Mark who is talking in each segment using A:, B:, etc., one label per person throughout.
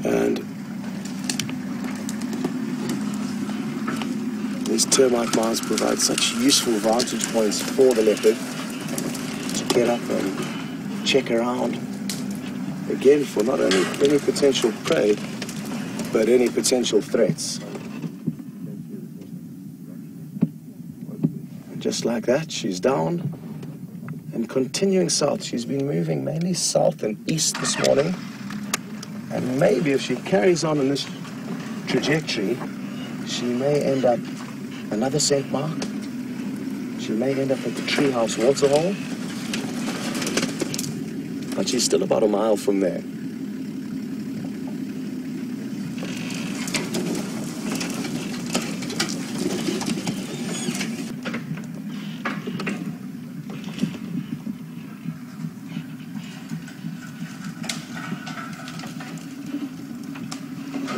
A: And these termite mounds provide such useful vantage points for the leopard to get up and check around, again, for not only any potential prey, but any potential threats. Just like that, she's down and continuing south. She's been moving mainly south and east this morning. And maybe if she carries on in this trajectory, she may end up another scent mark. She may end up at the treehouse waterhole. But she's still about a mile from there.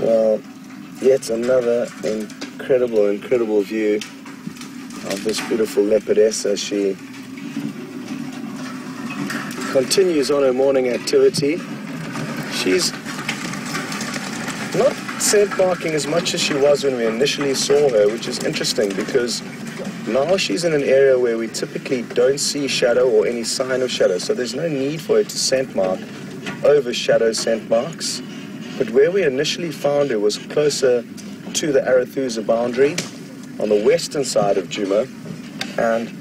A: Well, yet another incredible view of this beautiful leopardess as she continues on her morning activity. She's not scent marking as much as she was when we initially saw her, which is interesting because now she's in an area where we typically don't see shadow or any sign of shadow, so there's no need for her to scent mark over shadow scent marks. But where we initially found her was closer to the Arathusa boundary on the western side of Djuma, and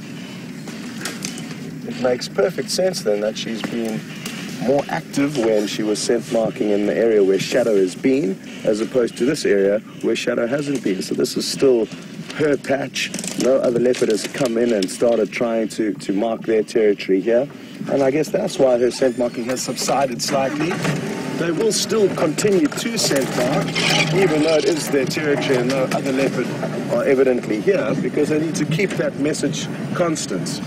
A: it makes perfect sense then that she's been more active when she was scent marking in the area where shadow has been, as opposed to this area where shadow hasn't been. So this is still her patch. No other leopard has come in and started trying to mark their territory here, and I guess that's why her scent marking has subsided slightly. They will still continue to scent mark, even though it is their territory and no other leopard are evidently here, because they need to keep that message constant.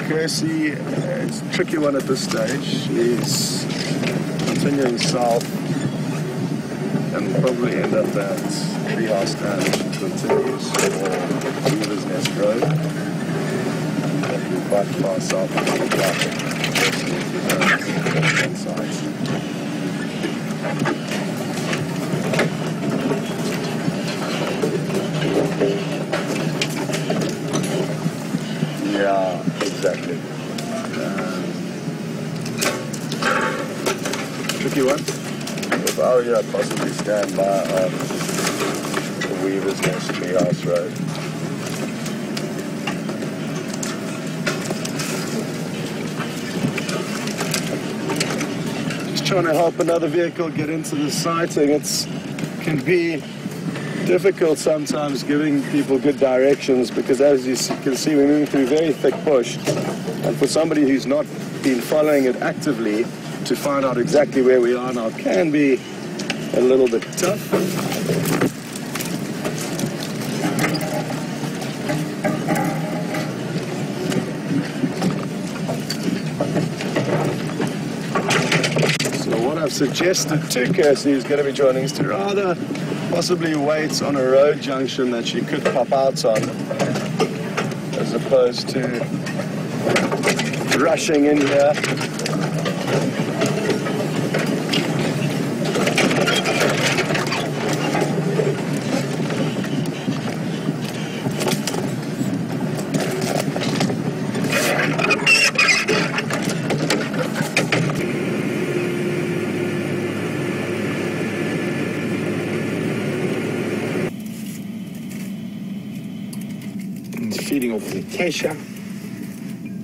A: Kersey, it's a tricky one at this stage. She's continuing south and will probably end up at Treehouse Stand if she continues for Weaver's Nest Road. That will be quite far south of the traffic. Yeah, exactly. Tricky one. If I were here, I'd possibly stand by the Weaver's Nest Treehouse Road. Just trying to help another vehicle get into the sighting. It can be difficult sometimes giving people good directions because, as you can see, we're moving through very thick bush, and for somebody who's not been following it actively to find out exactly where we are now can be a little bit tough. So what I've suggested to Kirsty, who's going to be joining us, to rather possibly wait on a road junction that she could pop out on, as opposed to rushing in here.
B: Feeding off the acacia.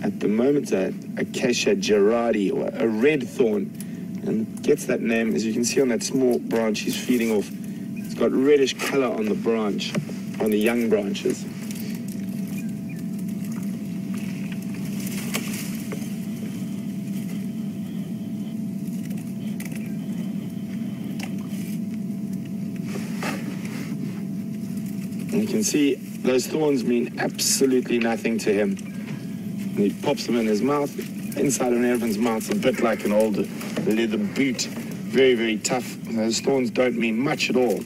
B: At the moment, Acacia gerardi, or a red thorn, and gets that name, as you can see on that small branch he's feeding off. It's got reddish color on the branch, on the young branches. And you can see those thorns mean absolutely nothing to him. And he pops them in his mouth. Inside of an elephant's mouth's a bit like an old leather boot. Very, very tough. Those thorns don't mean much at all.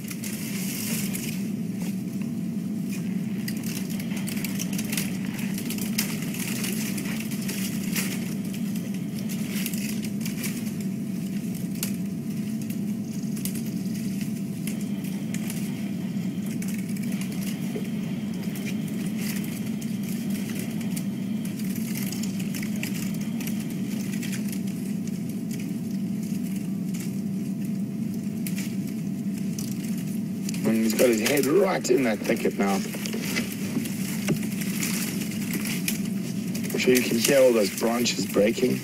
B: got his head right in that thicket now. I'm sure you can hear all those branches breaking.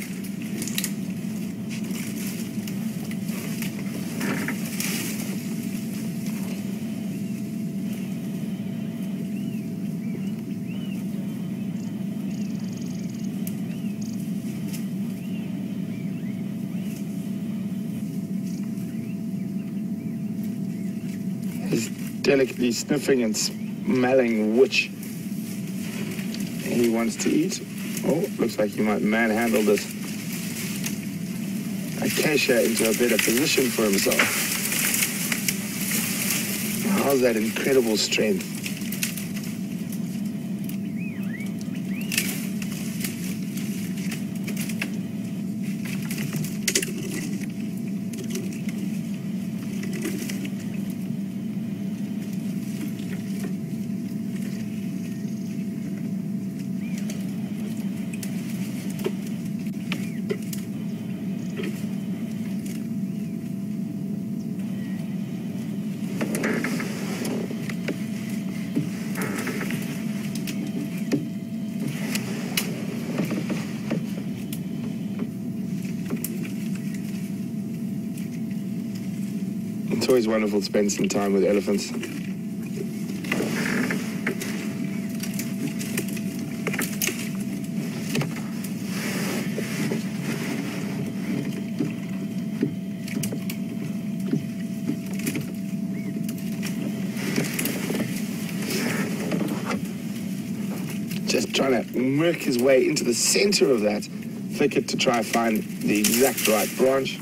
B: He's delicately sniffing and smelling which he wants to eat. Oh, looks like he might manhandle this acacia into a better position for himself. How's that incredible strength? It's always wonderful to spend some time with elephants. Just trying to work his way into the center of that thicket to try and find the exact right branch.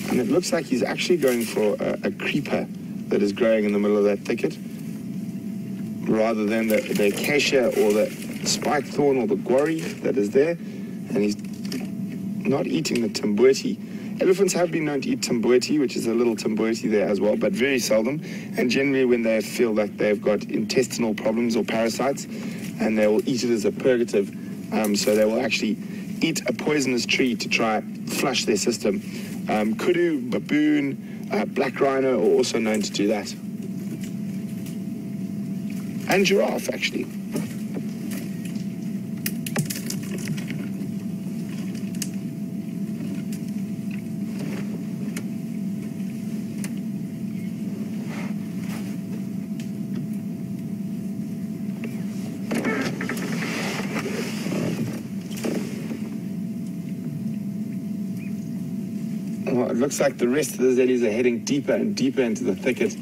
B: And it looks like he's actually going for a creeper that is growing in the middle of that thicket, rather than the acacia or the spike thorn or the guarri that is there. And he's not eating the tambueti. Elephants have been known to eat tambueti, which is a little tambueti there as well, but very seldom. And generally when they feel like they've got intestinal problems or parasites, and they will eat it as a purgative. So they will actually eat a poisonous tree to try flush their system. Kudu, baboon, black rhino are also known to do that. And giraffe, actually. Well, it looks like the rest of the zeddies are heading deeper and deeper into the thicket,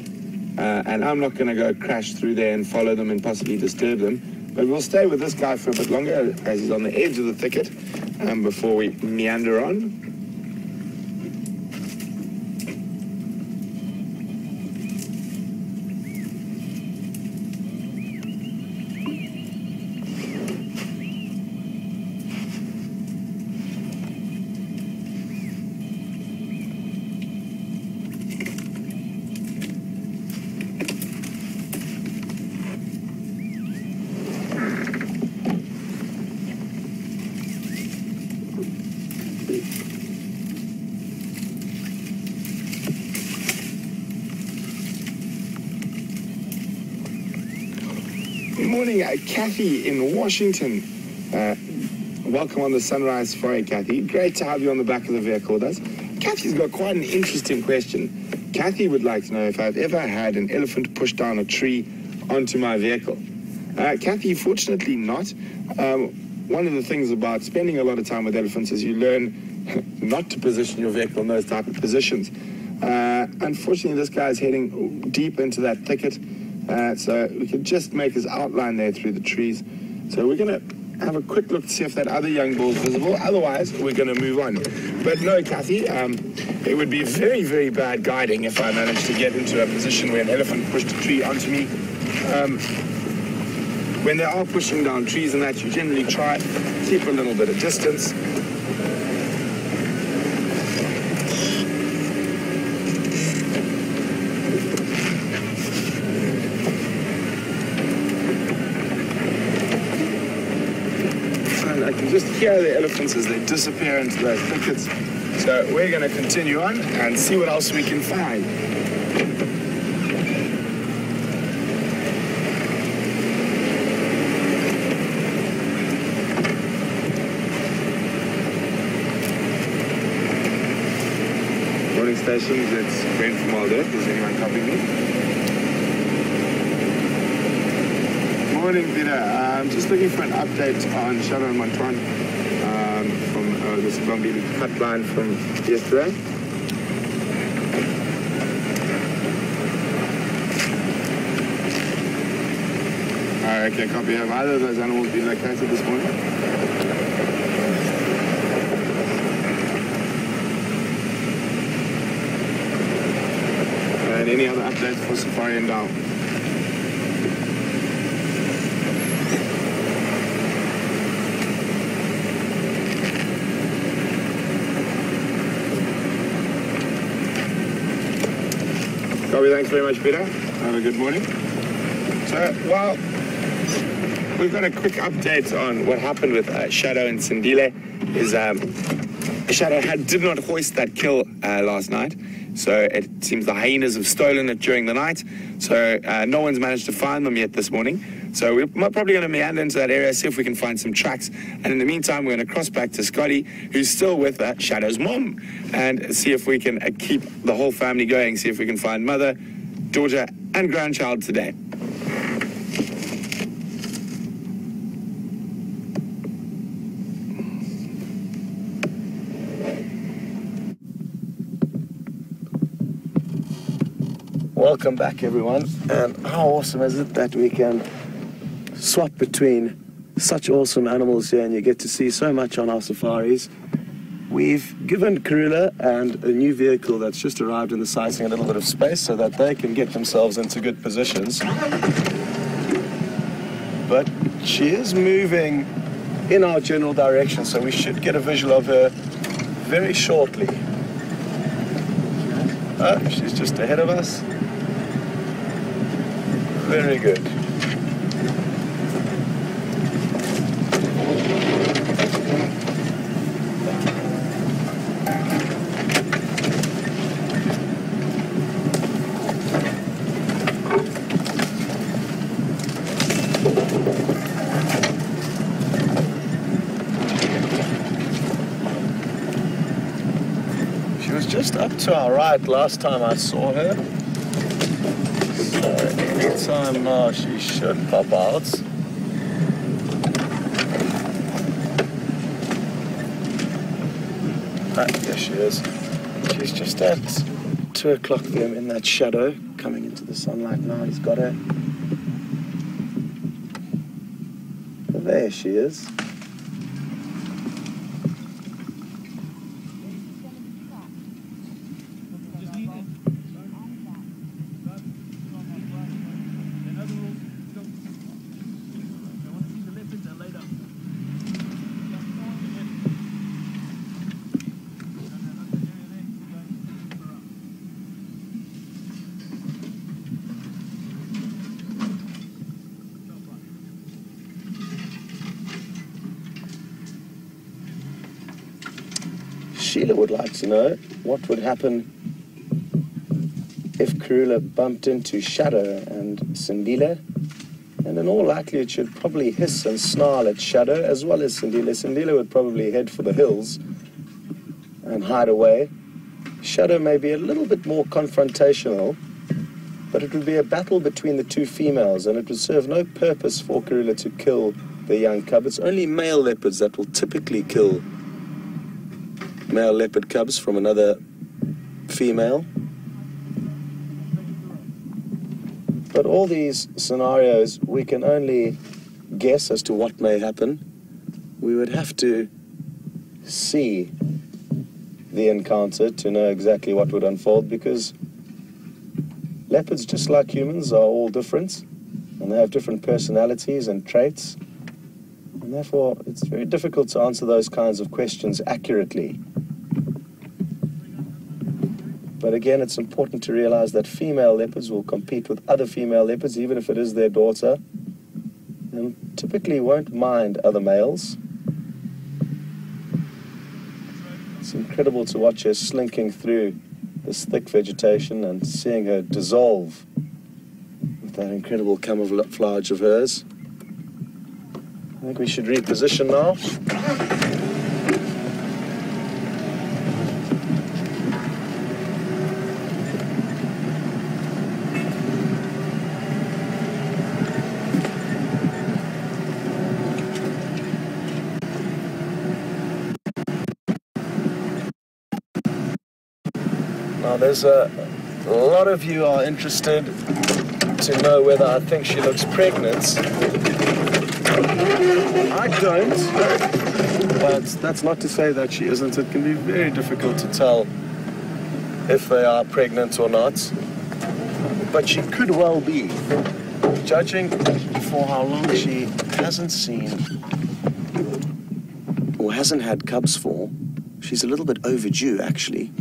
B: and I'm not going to go crash through there and follow them and possibly disturb them, but we'll stay with this guy for a bit longer as he's on the edge of the thicket before we meander on. Good morning, Kathy in Washington. Welcome on the Sunrise Safari, Kathy. Great to have you on the back of the vehicle with us. Kathy's got quite an interesting question. Kathy would like to know if I've ever had an elephant push down a tree onto my vehicle. Kathy, fortunately not. One of the things about spending a lot of time with elephants is you learn not to position your vehicle in those type of positions. Unfortunately, this guy is heading deep into that thicket. So we can just make his outline there through the trees. So we're going to have a quick look to see if that other young bull is visible. Otherwise, we're going to move on. But no, Kathy, it would be very, very bad guiding if I managed to get into a position where an elephant pushed a tree onto me. When they are pushing down trees and that, you generally try to keep a little bit of distance. I can just hear the elephants as they disappear into those thickets. It's So we're going to continue on and see what else we can find. Morning stations, it's Brent from Wild Earth. Is anyone copying me? Morning, Peter. I'm just looking for an update on Shadow and Montoine from this Bombay cut line from yesterday. Okay, copy. Have either of those animals been located this morning? And any other updates for Safari and Down? Copy, thanks very much, Peter. Have a good morning. So, well, we've got a quick update on what happened with Shadow and Sindile. Shadow did not hoist that kill last night, so it seems the hyenas have stolen it during the night. So no one's managed to find them yet this morning. So we're probably going to meander into that area, see if we can find some tracks. And in the meantime, we're going to cross back to Scotty, who's still with Shadow's mom, and see if we can keep the whole family going, see if we can find mother, daughter, and grandchild today.
A: Welcome back, everyone. And how awesome is it that we can swap between such awesome animals here and you get to see so much on our safaris. We've given Karula and a new vehicle that's just arrived in the sighting a little bit of space so that they can get themselves into good positions. But she is moving in our general direction, so we should get a visual of her very shortly. She's just ahead of us. Very good. She was just up to our right last time I saw her. So anytime now she should pop out. There she is. She's just at 2 o'clock there in that shadow, coming into the sunlight now. He's got her. There she is. Sheila would like to know what would happen if Karula bumped into Shadow and Sindile, and in all likelihood she'd probably hiss and snarl at Shadow as well as Sindile. Sindile would probably head for the hills and hide away. Shadow may be a little bit more confrontational, but it would be a battle between the two females, and it would serve no purpose for Karula to kill the young cub. It's only male leopards that will typically kill male leopard cubs from another female. But all these scenarios, we can only guess as to what may happen. We would have to see the encounter to know exactly what would unfold, because leopards, just like humans, are all different, and they have different personalities and traits, and therefore it's very difficult to answer those kinds of questions accurately. But again, it's important to realize that female leopards will compete with other female leopards, even if it is their daughter, and typically won't mind other males. It's incredible to watch her slinking through this thick vegetation and seeing her dissolve with that incredible camouflage of hers. I think we should reposition now. Now there's a lot of you are interested to know whether I think she looks pregnant. I don't, but that's not to say that she isn't. It can be very difficult to tell if they are pregnant or not, but she could well be. Judging for how long she hasn't seen or hasn't had cubs for, she's a little bit overdue actually.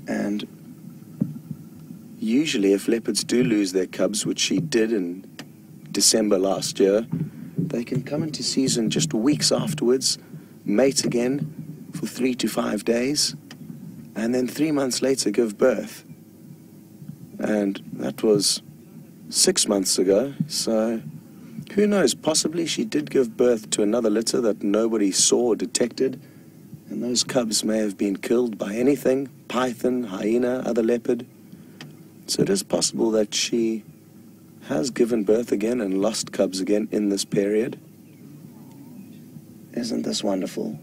A: And usually if leopards do lose their cubs, which she did in December last year, they can come into season just weeks afterwards, mate again for 3 to 5 days, and then 3 months later give birth. And that was 6 months ago, so who knows, possibly she did give birth to another litter that nobody saw or detected, and those cubs may have been killed by anything, python, hyena, other leopard. So it is possible that she has given birth again and lost cubs again in this period. Isn't this wonderful?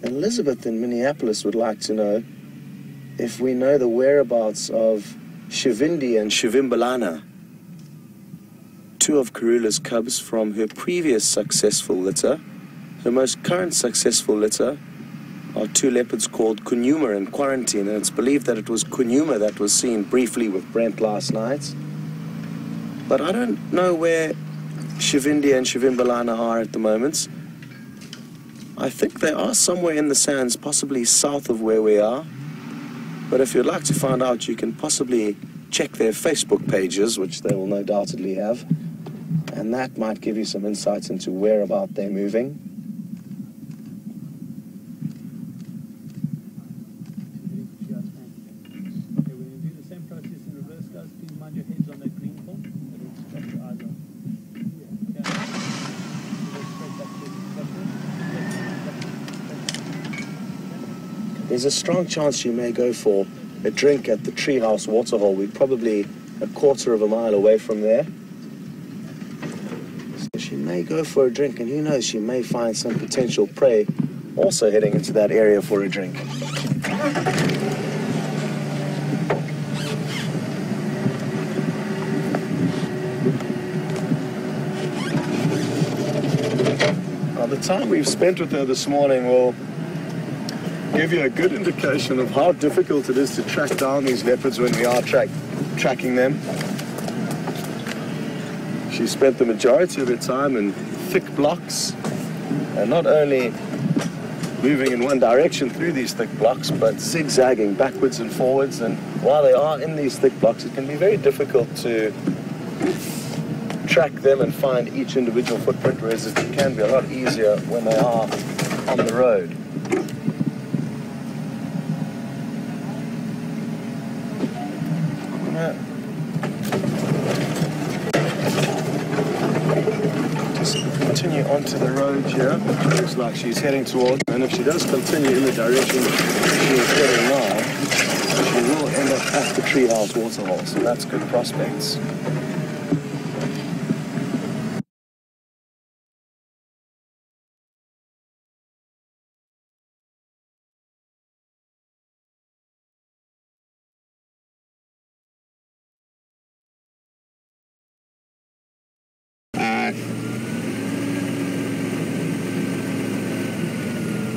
A: Elizabeth in Minneapolis would like to know if we know the whereabouts of Shivindi and Shivimbalana, two of Karula's cubs from her previous successful litter. Her most current successful litter are two leopards called Kunuma in quarantine, and it's believed that it was Kunuma that was seen briefly with Brent last night. But I don't know where Shivindi and Shivimbalana are at the moment. I think they are somewhere in the sands, possibly south of where we are. But if you'd like to find out, you can possibly check their Facebook pages, which they will no doubtedly have. And that might give you some insights into whereabout they're moving.
C: Okay, when you do the same process in reverse, guys, please mind your heads on that green form. It'll distract your eyes on.
A: There's a strong chance she may go for a drink at the treehouse waterhole. We're probably a quarter of a mile away from there. So she may go for a drink, and who knows, she may find some potential prey also heading into that area for a drink. Now, the time we've spent with her this morning will give you a good indication of how difficult it is to track down these leopards when we are tracking them. She spent the majority of her time in thick blocks, and not only moving in one direction through these thick blocks, but zigzagging backwards and forwards. And while they are in these thick blocks, it can be very difficult to track them and find each individual footprint, whereas it can be a lot easier when they are on the road. Just continue onto the road here. Looks like she's heading towards, and if she does continue in the direction she is heading now, she will end up at the treehouse waterhole, so that's good prospects.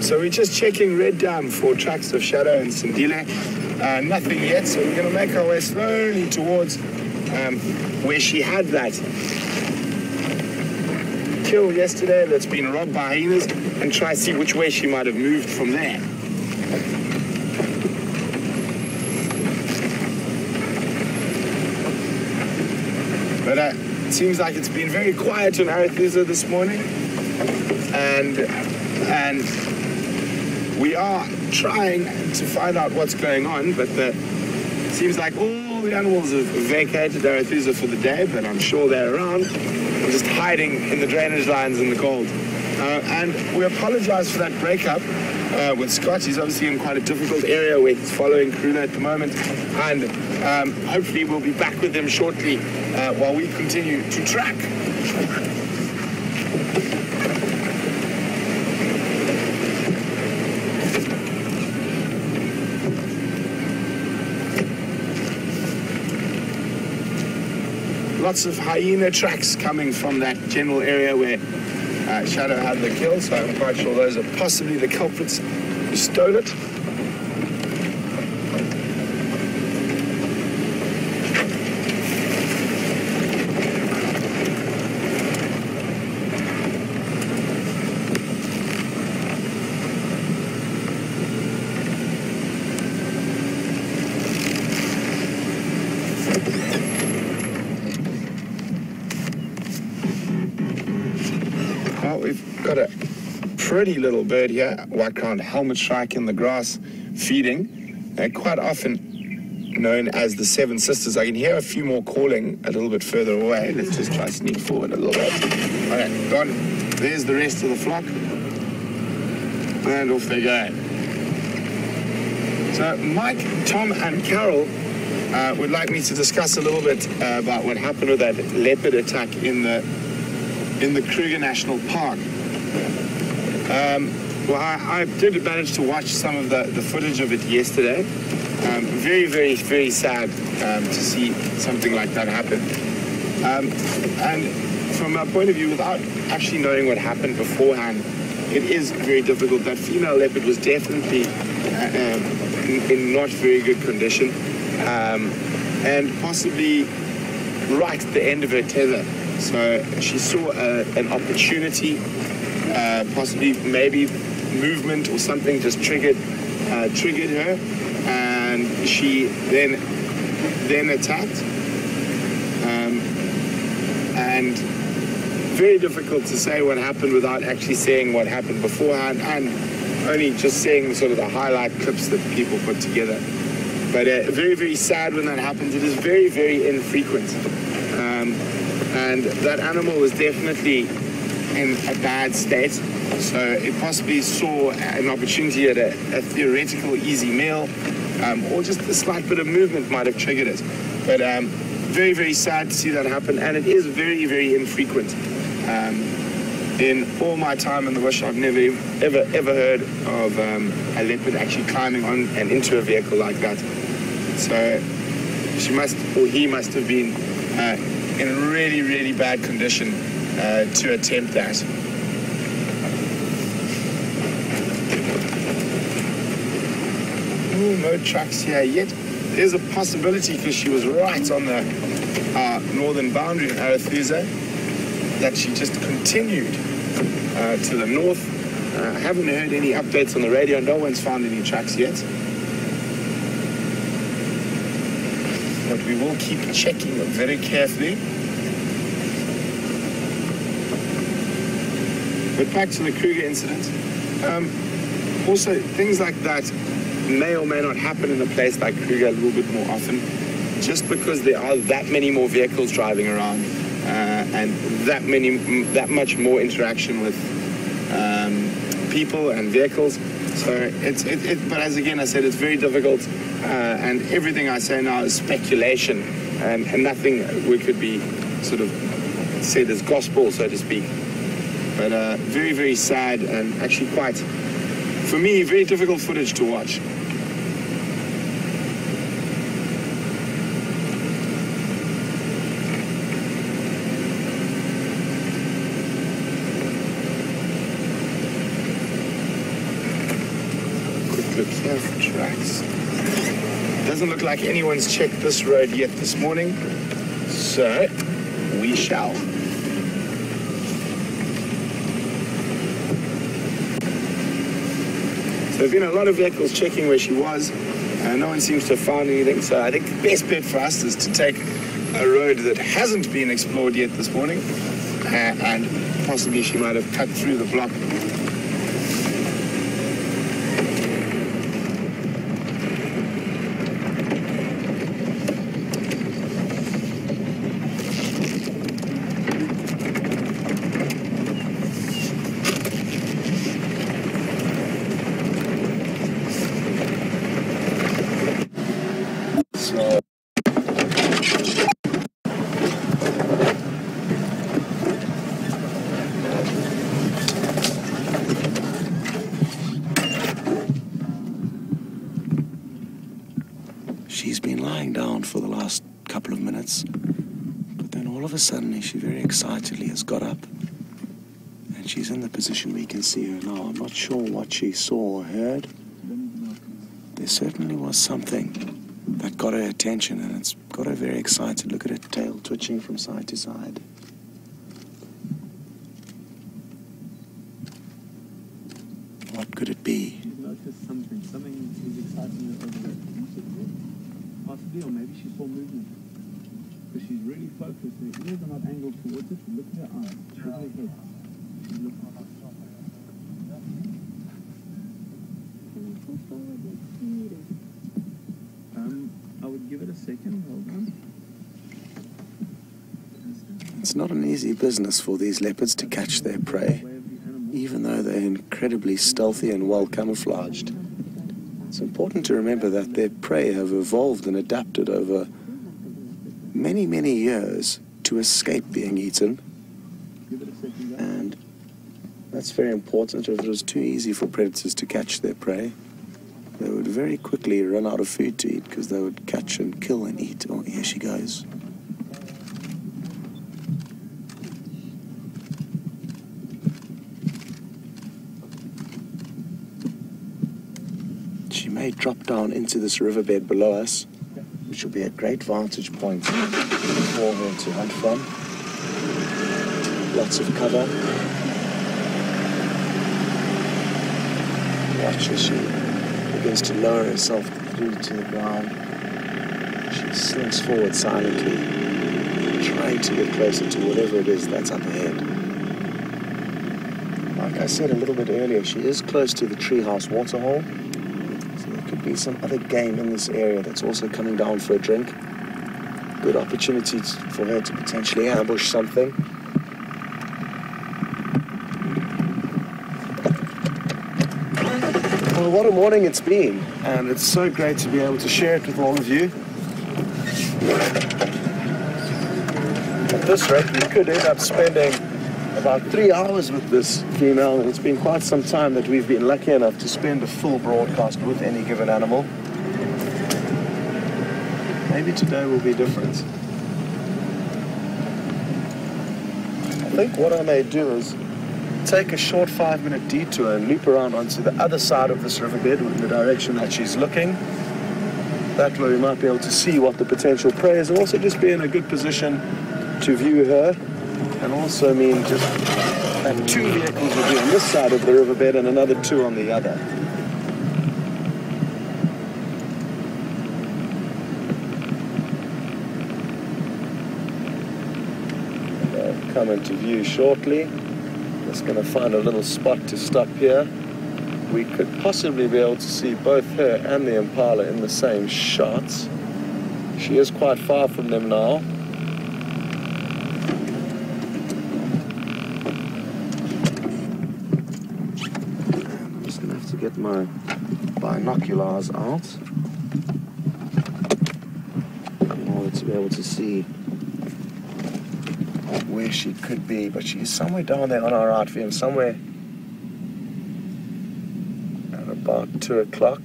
B: So we're just checking red for tracks of Shadow and Sindile. nothing yet, so we're going to make our way slowly towards where she had that kill yesterday that's been robbed by hyenas, and try to see which way she might have moved from there. But it seems like it's been very quiet on Arethusa this morning, and we are trying to find out what's going on, but it seems like all the animals have vacated Arethusa for the day, but I'm sure they're around, just hiding in the drainage lines in the cold. And we apologize for that breakup with Scott. He's obviously in quite a difficult area where he's following Karula at the moment, and hopefully we'll be back with him shortly while we continue to track. Lots of hyena tracks coming from that general area where Shadow had the kill, so I'm quite sure those are possibly the culprits who stole it. We've got a pretty little bird here, white-crowned helmet shrike in the grass, feeding. They're quite often known as the Seven Sisters. I can hear a few more calling a little bit further away. Let's just try to sneak forward a little bit. Okay, gone. There's the rest of the flock. And off they go. So Mike, Tom, and Carol would like me to discuss a little bit about what happened with that leopard attack in the Kruger National Park. Well, I did manage to watch some of the footage of it yesterday. Very, very, very sad to see something like that happen. And from my point of view, without actually knowing what happened beforehand, it is very difficult. That female leopard was definitely in not very good condition, and possibly right at the end of her tether. So she saw an opportunity, possibly maybe movement or something just triggered her, and she then attacked. And very difficult to say what happened without actually seeing what happened beforehand, and only just seeing sort of the highlight clips that people put together. But very, very sad when that happens. It is very, very infrequent. And that animal was definitely in a bad state, so it possibly saw an opportunity at a theoretical easy meal, or just a slight bit of movement might have triggered it. But very, very sad to see that happen, and it is very, very infrequent. In all my time in the bush, I've never, ever heard of a leopard actually climbing on and into a vehicle like that. So she must, or he must have been in really, really bad condition to attempt that. Ooh, no trucks here yet. There's a possibility, because she was right on the northern boundary of Arethusa, that she just continued to the north. I haven't heard any updates on the radio. No one's found any tracks yet. But we will keep checking very carefully. But back to the Kruger incident. Also, things like that may or may not happen in a place like Kruger a little bit more often, just because there are that many more vehicles driving around and that much more interaction with people and vehicles. So but as again I said, it's very difficult, and everything I say now is speculation, and nothing we could be sort of said as gospel, so to speak. But very, very sad, and actually quite, for me, very difficult footage to watch. Quick look here for tracks. Doesn't look like anyone's checked this road yet this morning, so we shall. So there's been a lot of vehicles checking where she was, and no one seems to have found anything, so I think the best bet for us is to take a road that hasn't been explored yet this morning, and possibly she might have cut through the block.
A: She's been lying down for the last couple of minutes, but then all of a sudden she very excitedly has got up, and she's in the position we can see her now. I'm not sure what she saw or heard. There certainly was something that got her attention, and it's got her very excited. Look at her tail twitching from side to side. What could it be?
C: She's noticed something. Something is exciting her over there. Possibly, or maybe she saw movement. Because she's really focused. Her ears are not angled towards it. Look at her eyes. Look at her head. She's looking. I would give it a second. Hold on.
A: It's not an easy business for these leopards to catch their prey, even though they're incredibly stealthy and well camouflaged. It's important to remember that their prey have evolved and adapted over many, many years to escape being eaten. And that's very important. If it was too easy for predators to catch their prey, they would very quickly run out of food to eat because they would catch and kill and eat. Oh, here she goes. She may drop down into this riverbed below us, which will be a great vantage point for her to hunt from. Lots of cover. Watch as she begins to lower herself through to the ground. She slinks forward silently, trying to get closer to whatever it is that's up ahead. Like I said a little bit earlier, she is close to the treehouse waterhole. Could be some other game in this area that's also coming down for a drink. Good opportunity for her to potentially ambush something. Well, what a morning it's been, and it's so great to be able to share it with all of you. At this rate, we could end up spending about 3 hours with this female, and it's been quite some time that we've been lucky enough to spend a full broadcast with any given animal. Maybe today will be different. I think what I may do is take a short 5-minute detour and loop around onto the other side of this riverbed in the direction that she's looking. That way we might be able to see what the potential prey is, and also just be in a good position to view her. And also mean just that 2 vehicles will be on this side of the riverbed and another 2 on the other. They'll come into view shortly. Just going to find a little spot to stop here. We could possibly be able to see both her and the impala in the same shots. She is quite far from them now. Get my binoculars out in order to be able to see where she could be, but she's somewhere down there on our right view, somewhere at about 2 o'clock.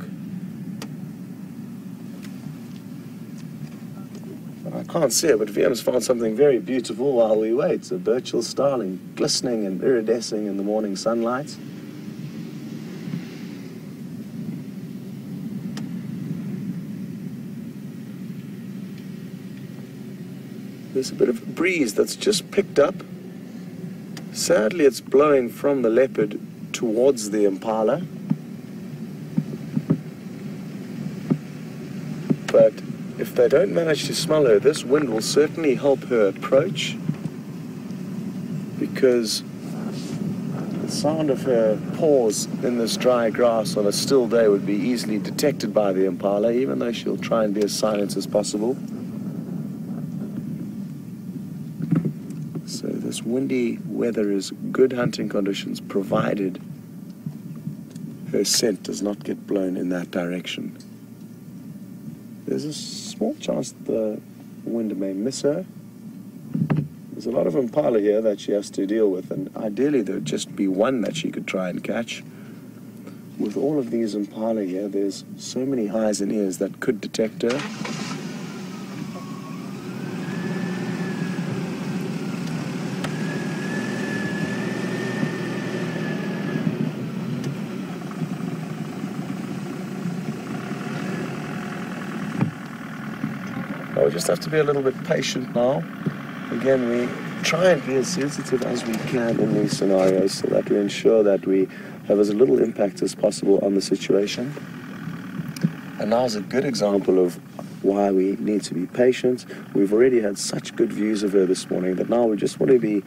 A: I can't see it, but VM's found something very beautiful while we wait. A Birchall starling glistening and iridescing in the morning sunlight. There's a bit of a breeze that's just picked up. Sadly, it's blowing from the Leopard towards the Impala. But if they don't manage to smell her, this wind will certainly help her approach, because the sound of her paws in this dry grass on a still day would be easily detected by the Impala, even though she'll try and be as silent as possible. So this windy weather is good hunting conditions, provided her scent does not get blown in that direction. There's a small chance the wind may miss her. There's a lot of Impala here that she has to deal with, and ideally there would just be one that she could try and catch. With all of these Impala here, there's so many highs and ears that could detect her. We just have to be a little bit patient now. Again, we try and be as sensitive as we can in these scenarios so that we ensure that we have as little impact as possible on the situation. And now's a good example of why we need to be patient. We've already had such good views of her this morning that now we just want to be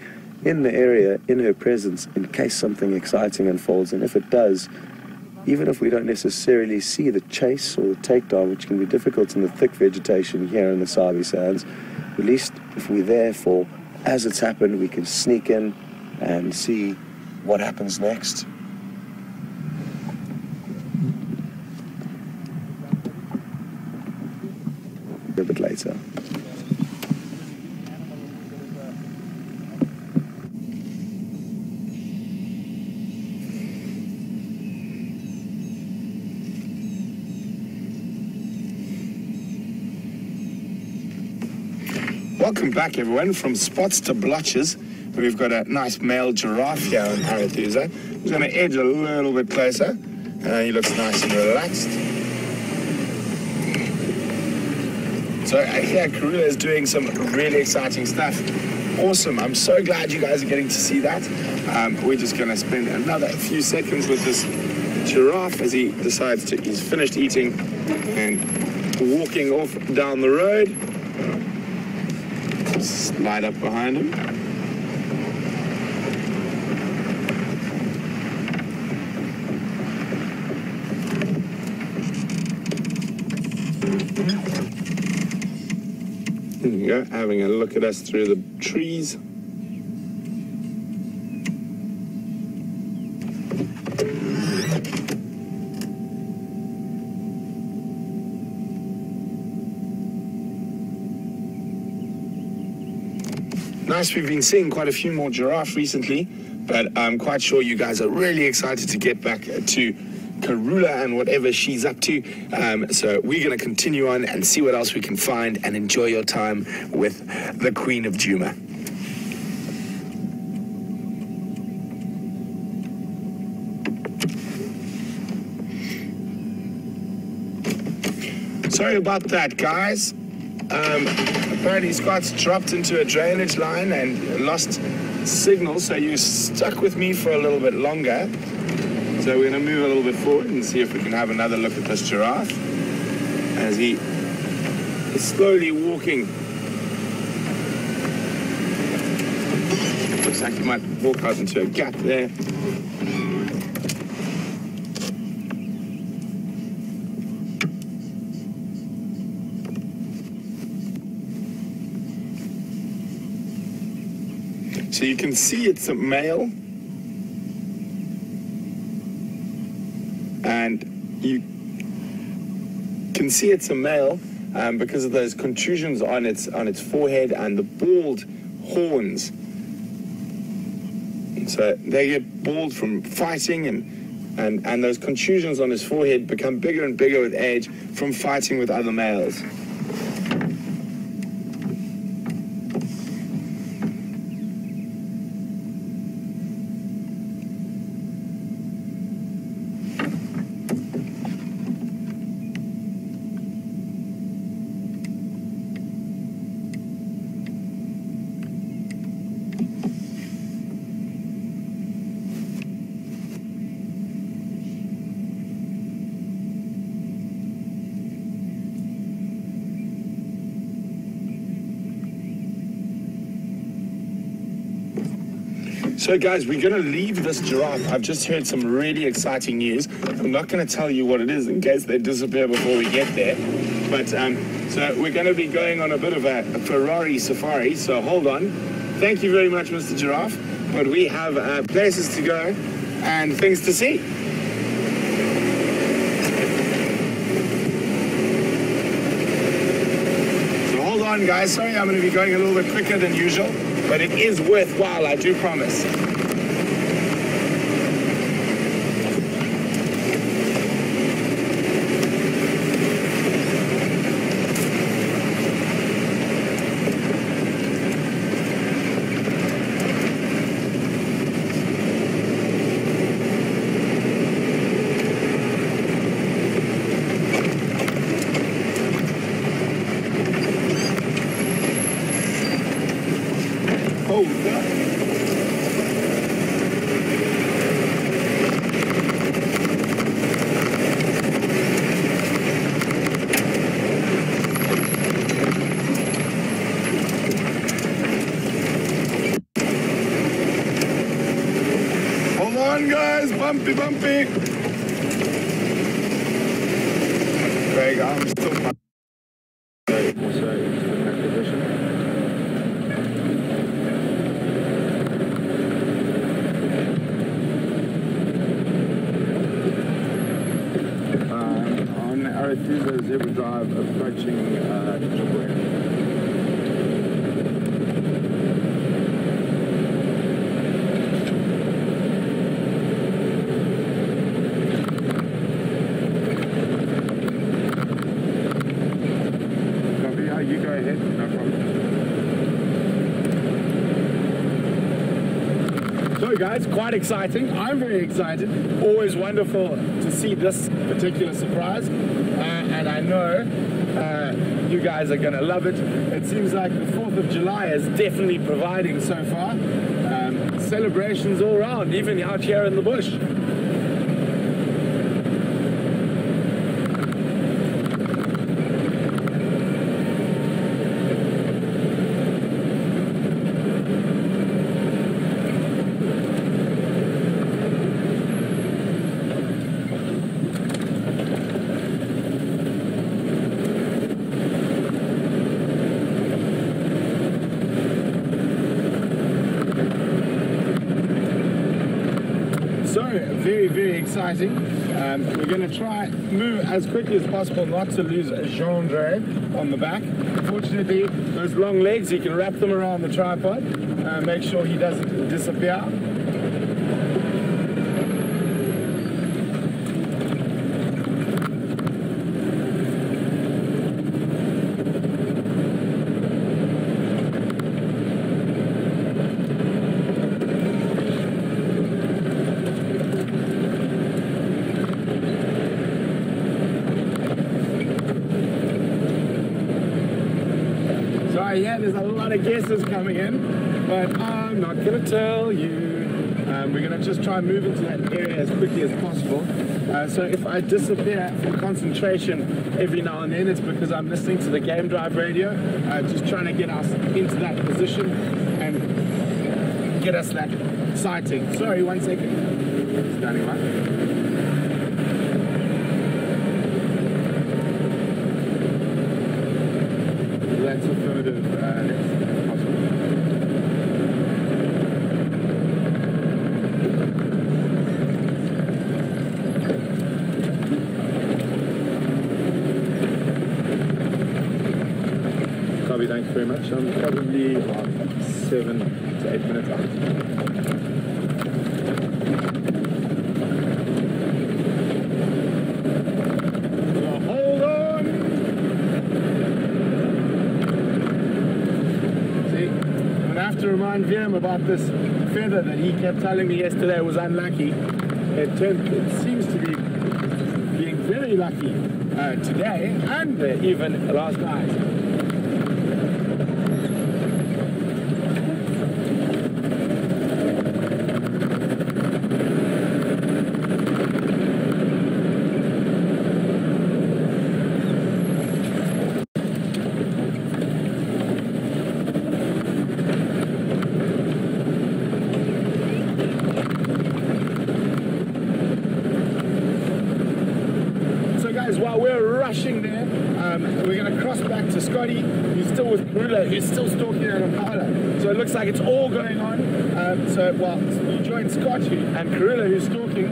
A: in the area, in her presence, in case something exciting unfolds. And if it does, even if we don't necessarily see the chase or the takedown, which can be difficult in the thick vegetation here in the Sabi Sands, at least if we're there for, as it's happened, we can sneak in and see what happens next. A bit later.
B: Welcome back, everyone, from spots to blotches. We've got a nice male giraffe here in Arathusa. I'm going to edge a little bit closer. He looks nice and relaxed. So here, Karula is doing some really exciting stuff. Awesome. I'm so glad you guys are getting to see that. We're just going to spend another few seconds with this giraffe as he decides to, he's finished eating and walking off down the road. Slide up behind him. There you go, having a look at us through the trees. Nice, we've been seeing quite a few more giraffe recently, but I'm quite sure you guys are really excited to get back to Karula and whatever she's up to. So we're going to continue on and see what else we can find and enjoy your time with the Queen of Djuma. Sorry about that, guys. Apparently Scott's dropped into a drainage line and lost signal, so you're stuck with me for a little bit longer. So we're going to move a little bit forward and see if we can have another look at this giraffe as he is slowly walking. Looks like he might walk out into a gap there. So you can see it's a male, and you can see it's a male because of those contusions on its forehead and the bald horns. So they get bald from fighting, and those contusions on his forehead become bigger and bigger with age from fighting with other males. So guys, we're going to leave this giraffe. I've just heard some really exciting news. I'm not going to tell you what it is in case they disappear before we get there. But so we're going to be going on a bit of a Ferrari safari. So hold on. Thank you very much, Mr. Giraffe. But we have places to go and things to see. So hold on, guys. Sorry, I'm going to be going a little bit quicker than usual. But it is worthwhile, I do promise. Oh, God. Hold on, guys. Bumpy, bumpy. Craig, I'm still... Also, in that position. Through the zebra drive approaching Chihuahua. Copy, you go ahead, no problem. So guys, quite exciting. I'm very excited. Always wonderful to see this particular surprise. And I know you guys are going to love it. It seems like the 4th of July is definitely providing so far. Celebrations all around, even out here in the bush. So, very, very exciting. We're going to try move as quickly as possible not to lose Gendre on the back. Fortunately, those long legs, you can wrap them around the tripod. Make sure he doesn't disappear. Yeah, there's a lot of guesses coming in, but I'm not going to tell you. We're going to just try and move into that area as quickly as possible. So if I disappear from concentration every now and then, it's because I'm listening to the game drive radio, just trying to get us into that position and get us that sighting. Sorry, 1 second. Standing by. That's affirmative next possible. Copy, thanks very much. I'm probably about 7 to 8 minutes out. To remind Liam about this feather that he kept telling me yesterday was unlucky. It seems to be being very lucky today and even last night. We're going to cross back to Scotty, who's still with Karula, who's still stalking that impala. So it looks like it's all going on. You joined Scott and Karula, who's stalking.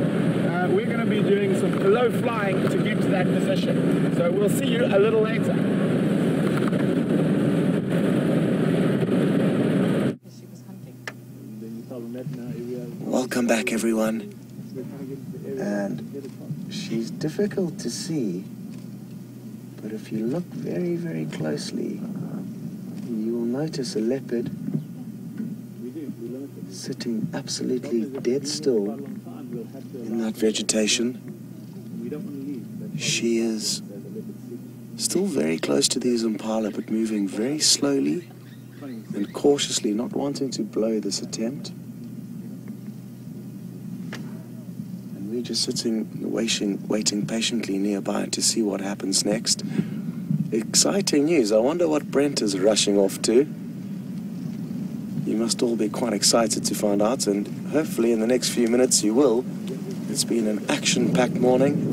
B: We're going to be doing some low flying to get to that position. So we'll see you a little later.
A: Welcome back, everyone. And she's difficult to see, but if you look very, very closely, you will notice a leopard sitting absolutely dead still in that vegetation. She is still very close to these impala, but moving very slowly and cautiously, not wanting to blow this attempt. And we're just sitting, waiting patiently nearby to see what happens next. Exciting news. I wonder what Brent is rushing off to. You must all be quite excited to find out, and hopefully in the next few minutes you will. It's been an action-packed morning.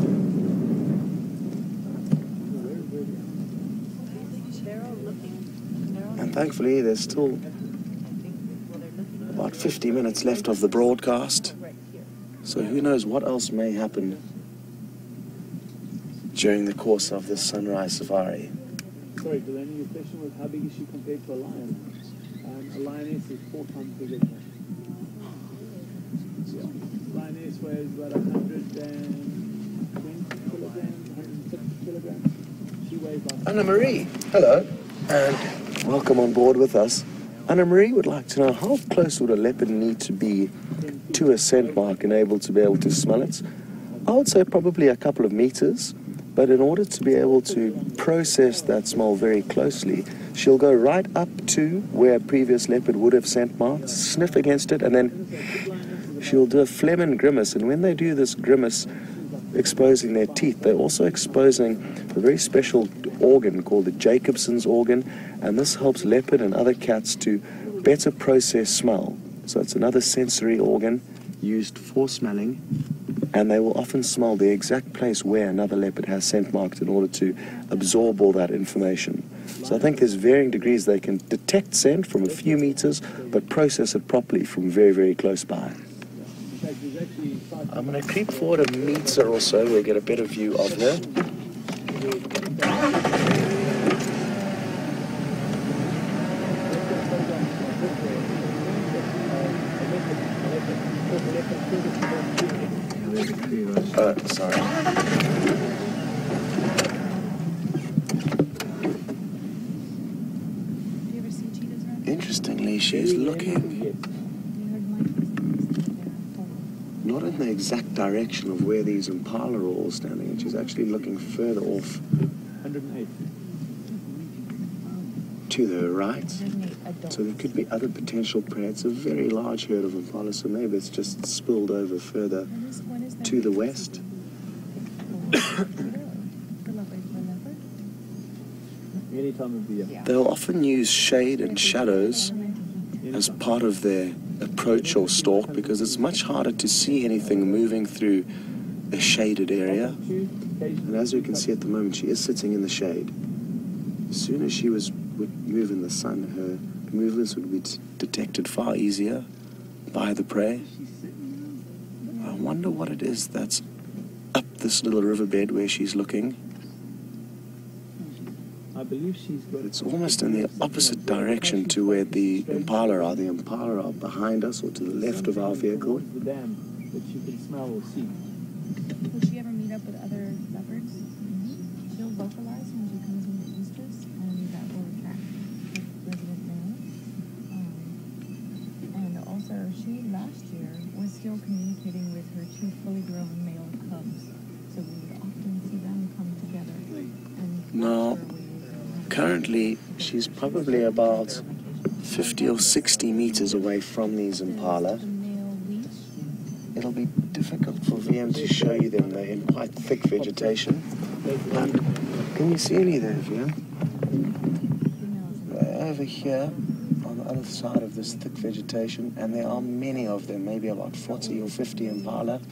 A: And thankfully there's still about 50 minutes left of the broadcast. So who knows what else may happen during the course of this sunrise safari.
C: Sorry, Delaney, your question was how big is she compared to a lion? A lioness is 4 times bigger than her. Lioness weighs about 120 kilograms, 150 kilograms. She weighs like...
A: Anna Marie, hello, and welcome on board with us. Anna Marie would like to know how close would a leopard need to be to a scent mark and able to be able to smell it? I would say probably a couple of meters, but in order to be able to process that smell very closely, she'll go right up to where a previous leopard would have scent marked, sniff against it, and then she'll do a phlegm and grimace. And when they do this grimace, exposing their teeth, they're also exposing a very special organ called the Jacobson's organ, and this helps leopard and other cats to better process smell. So it's another sensory organ used for smelling, and they will often smell the exact place where another leopard has scent marked in order to absorb all that information. So I think there's varying degrees. They can detect scent from a few meters, but process it properly from very, very close by. I'm going to creep forward a meter or so. We'll get a better view of her. Sorry. Interestingly, she's looking not in the exact direction of where these impala are all standing, and she's actually looking further off
C: 108.
A: to the right. So there could be other potential prey. It's a very large herd of impala, so maybe it's just spilled over further to the west.
C: Any time of the year.
A: They'll often use shade and shadows as part of their approach or stalk, because it's much harder to see anything moving through a shaded area. And as you can see at the moment, she is sitting in the shade. As soon as she would move in the sun, her movements would be detected far easier by the prey. I wonder what it is that's up this little riverbed where she's looking.
C: I believe she's got...
A: It's almost in the opposite direction to where the impala are. The impala are behind us or to the left of our vehicle.
C: The dam that you can smell or see.
D: Will she ever meet up with other leopards? She'll vocalize when she comes into estrus, and that will attract resident males. And also, she last year was still communicating with her 2 fully grown male cubs, so we would often see them come together. And
A: Now, currently, she's probably about 50 or 60 meters away from these impala. It'll be difficult for VM to show you them. They're in quite thick vegetation. But can you see any there, VM? They're over here on the other side of this thick vegetation, and there are many of them, maybe about 40 or 50 impala.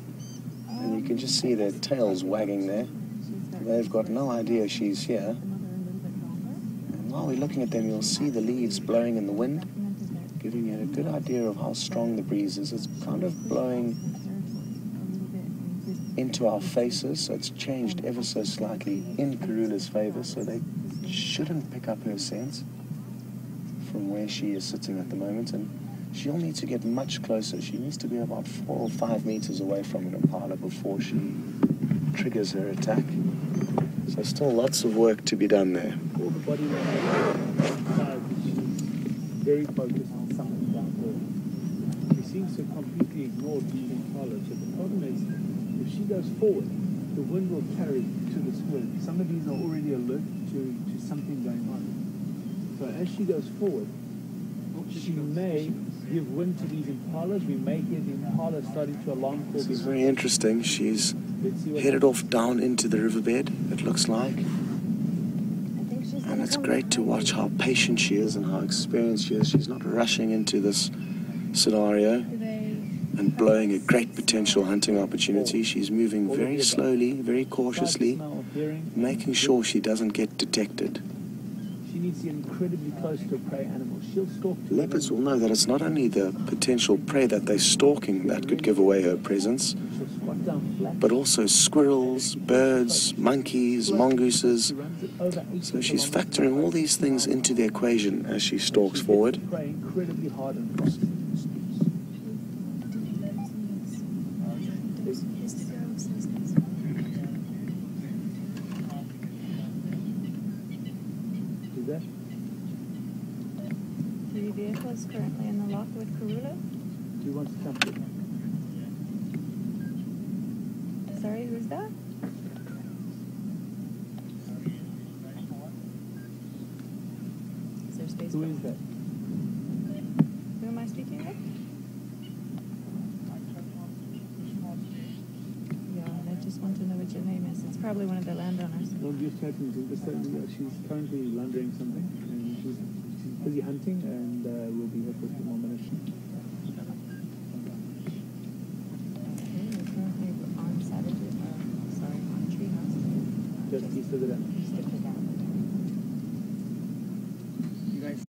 A: And you can just see their tails wagging there. They've got no idea she's here. while we're looking at them, you'll see the leaves blowing in the wind, giving you a good idea of how strong the breeze is. It's kind of blowing into our faces, so it's changed ever so slightly in Karula's favor, so they shouldn't pick up her scent from where she is sitting at the moment, and she'll need to get much closer. She needs to be about 4 or 5 meters away from an impala before she triggers her attack. So still lots of work to be done there.
C: All the body language, she's very focused on something down there. She seems to completely ignore these impalas. So the problem is, if she goes forward, the wind will carry to the squid. Some of these are already alert to something going on. So as she goes forward, she may give wind to these impalas. We may hear the impala starting to alarm call.
A: This is very interesting. She's headed off down into the riverbed, it looks like. And it's great to watch how patient she is and how experienced she is. She's not rushing into this scenario and blowing a great potential hunting opportunity. She's moving very slowly, very cautiously, making sure she doesn't get detected.
C: She needs to get incredibly close to a prey animal. She'll stalk to
A: Leopards will know that it's not only the potential prey that they're stalking that could give away her presence, but also squirrels, birds, monkeys, mongooses. So she's factoring all these things into the equation as she stalks forward.
C: Incredibly hard and fast.
D: The vehicle is currently in the lock with Karula.
C: Do you want to jump in?
D: Sorry, who's that? Is there space?
C: Who is that?
D: Who am I speaking with? Yeah, and I just want to know what your name is. It's probably one of the landowners.
C: No, I'm just chatting to her. She's currently laundering something, and she's busy hunting, and we'll be here for a few more minutes.
D: Okay, we're currently on Saturday, on Treehouse.
C: Just east of the dam.
D: East of the dam.
C: You guys?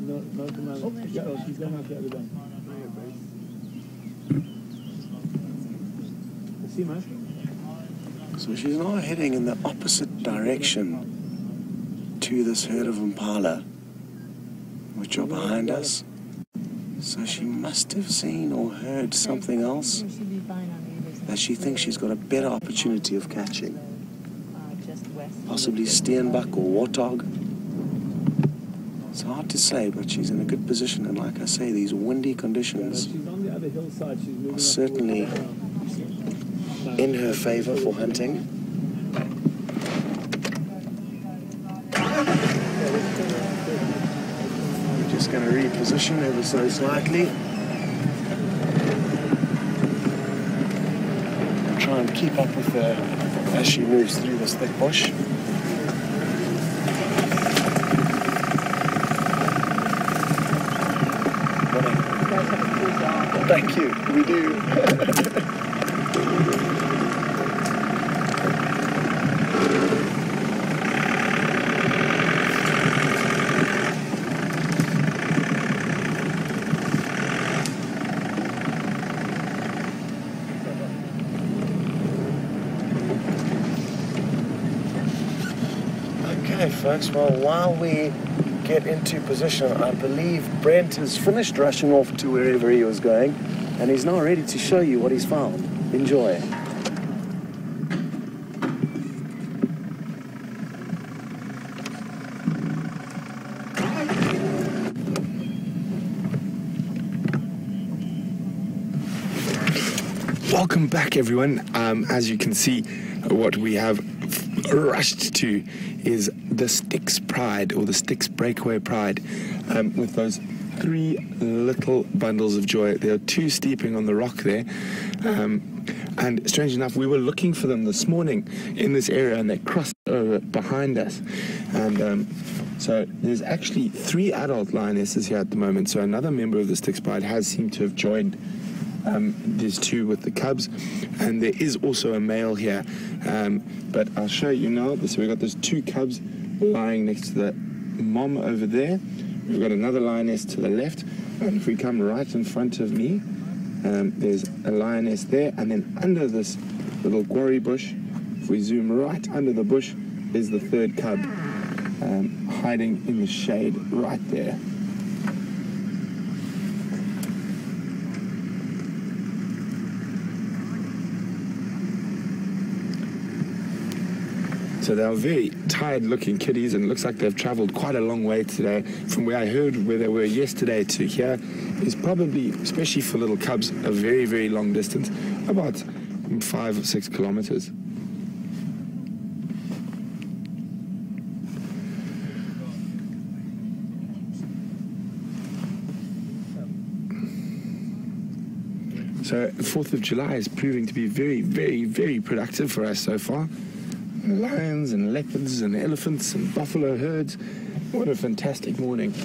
C: No, no, come on. Oh, yeah, she's going out the other dam. See, man?
A: So she's now heading in the opposite direction to this herd of impala, which are behind us. So she must have seen or heard something else that she thinks she's got a better opportunity of catching. Possibly steenbuck or warthog. It's hard to say, but she's in a good position, and like I say, these windy conditions
C: She's on the other hillside. She's moving
A: are
C: up
A: certainly in her favor for hunting. We're just going to reposition ever so slightly and try and keep up with her as she moves through this thick bush. Thank you, we do. Okay, folks, well, while we get into position, I believe Brent has finished rushing off to wherever he was going, and he's now ready to show you what he's found. Enjoy.
B: Welcome back, everyone. As you can see, what we have rushed to is the Styx Pride, or the Styx Breakaway Pride, with those 3 little bundles of joy. There are 2 steeping on the rock there, and strange enough, we were looking for them this morning in this area, and they crossed over behind us, and so there's actually 3 adult lionesses here at the moment. So another member of the Styx Pride has seemed to have joined these 2 with the cubs, and there is also a male here, but I'll show you now. So we've got those 2 cubs lying next to the mom over there. We've got another lioness to the left. And if we come right in front of me, there's a lioness there. And then under this little quarry bush, if we zoom right under the bush, is the third cub hiding in the shade right there. So they're very tired-looking kitties, and it looks like they've travelled quite a long way today. From where I heard where they were yesterday to here is probably, especially for little cubs, a very, very long distance, about 5 or 6 kilometres. So 4th of July is proving to be very, very, very productive for us so far. Lions and leopards and elephants and buffalo herds. What a fantastic morning.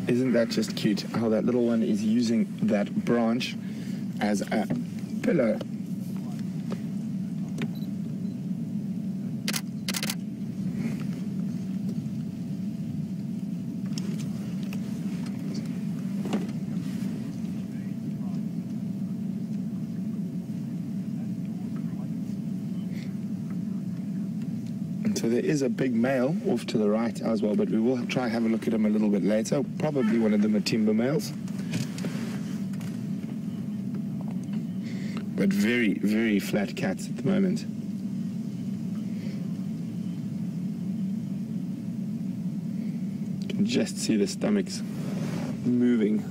B: Isn't that just cute, how that little one is using that branch as a pillow? So there is a big male off to the right as well, but we will try have a look at him a little bit later. Probably one of the Matimba males. But very, very flat cats at the moment. You can just see the stomachs moving.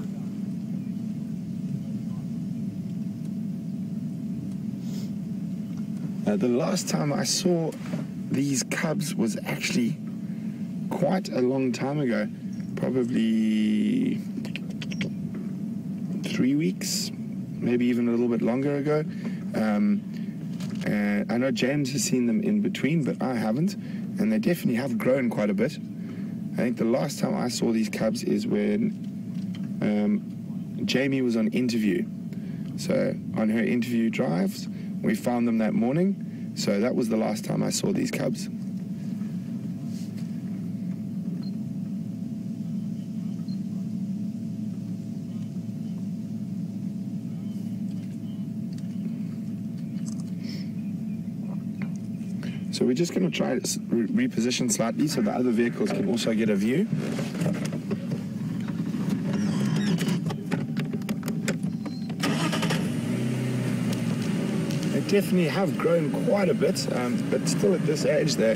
B: The last time I saw these cubs was actually quite a long time ago, probably 3 weeks, maybe even a little bit longer ago. And I know James has seen them in between, but I haven't, and they definitely have grown quite a bit. I think the last time I saw these cubs is when Jamie was on interview. So on her interview drives, we found them that morning. So that was the last time I saw these cubs. So we're just going to try to reposition slightly so the other vehicles can also get a view. Definitely have grown quite a bit, but still at this age there,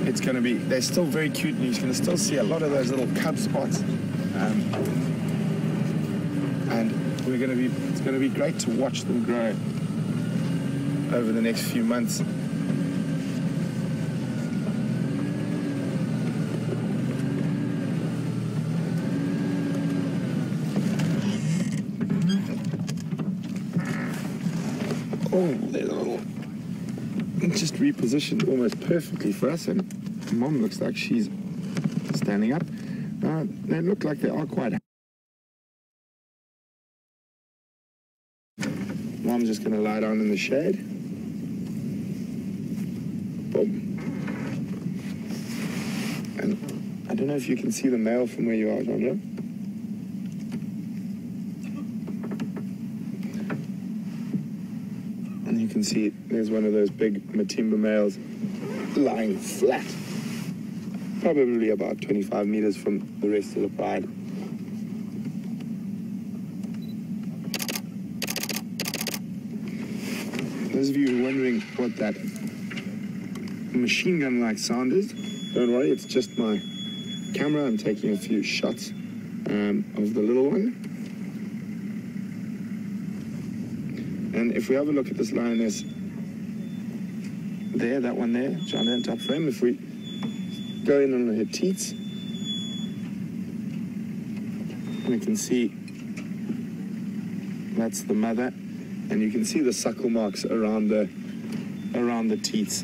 B: it's going to be, they're still very cute, and you're going to still see a lot of those little cub spots. And it's going to be great to watch them grow over the next few months. Oh, there's a little, just repositioned almost perfectly for us, and Mom looks like she's standing up. They look like they are quite happy. Mom's just going to lie down in the shade. Boom. And I don't know if you can see the male from where you are, Chandra. And you can see there's one of those big Matimba males lying flat, probably about 25 meters from the rest of the pride. Those of you who are wondering what that machine gun-like sound is, don't worry, it's just my camera. I'm taking a few shots of the little one. And if we have a look at this lioness there, that one there, John, top frame, if we go in on her teats, And you can see that's the mother, and you can see the suckle marks around the teats.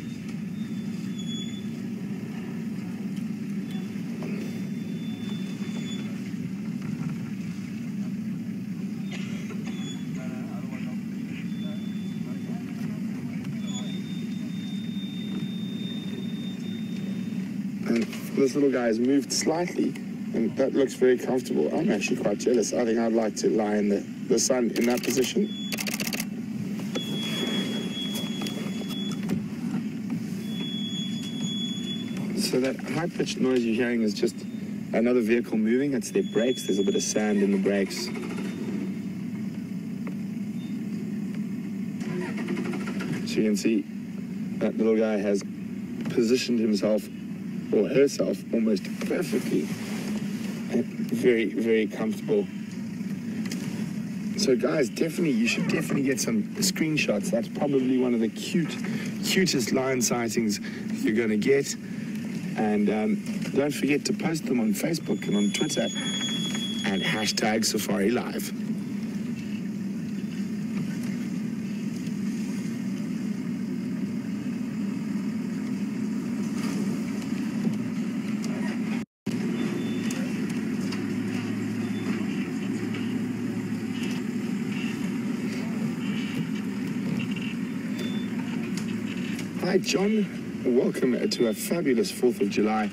B: And this little guy has moved slightly, and that looks very comfortable. I'm actually quite jealous. I think I'd like to lie in the sun in that position. So that high-pitched noise you're hearing is just another vehicle moving. It's their brakes. There's a bit of sand in the brakes. So you can see that little guy has positioned himself or herself almost perfectly. And very, very comfortable. So guys, you should definitely get some screenshots. That's probably one of the cutest lion sightings you're going to get. And don't forget to post them on Facebook and on Twitter and hashtag Safari Live. Hi, John. Welcome to a fabulous 4th of July.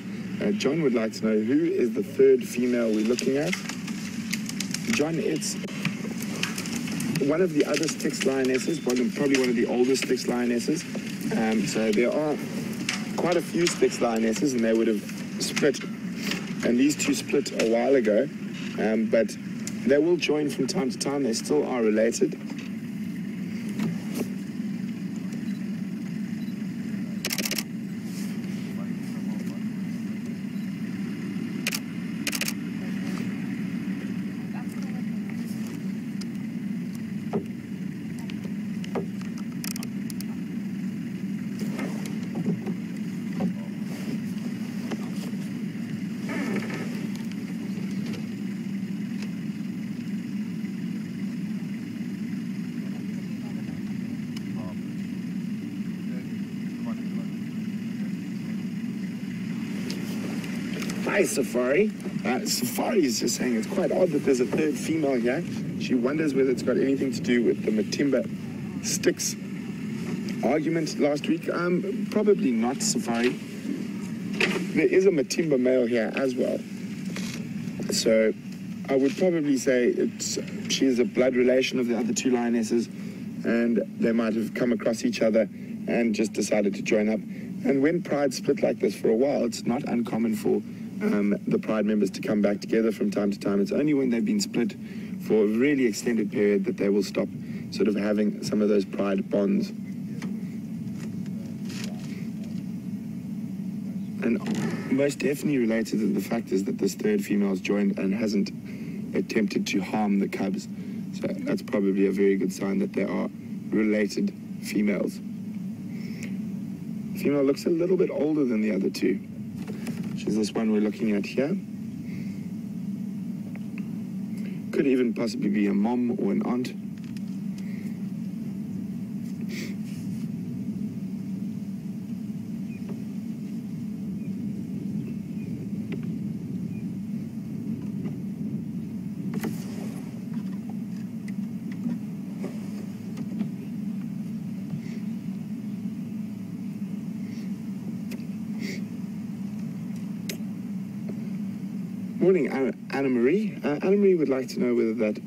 B: John would like to know, who is the third female we're looking at? John, it's one of the other Styx lionesses, probably one of the oldest Styx lionesses. So there are quite a few Styx lionesses, and they would have split. And these two split a while ago, but they will join from time to time. They still are related. Hi, Safari. Safari is just saying it's quite odd that there's a third female here. She wonders whether it's got anything to do with the Matimba Styx argument last week. Probably not, Safari. There is a Matimba male here as well. So I would probably say she is a blood relation of the other two lionesses, and they might have come across each other and just decided to join up. And when pride split like this for a while, it's not uncommon for the pride members to come back together from time to time. It's only when they've been split for a really extended period that they will stop sort of having some of those pride bonds. And most definitely related to the fact is that this third female has joined and hasn't attempted to harm the cubs. So that's probably a very good sign that they are related females. Female looks a little bit older than the other two, which is this one we're looking at here. Could even possibly be a mom or an aunt. Morning, Anna Marie. Anna Marie would like to know whether that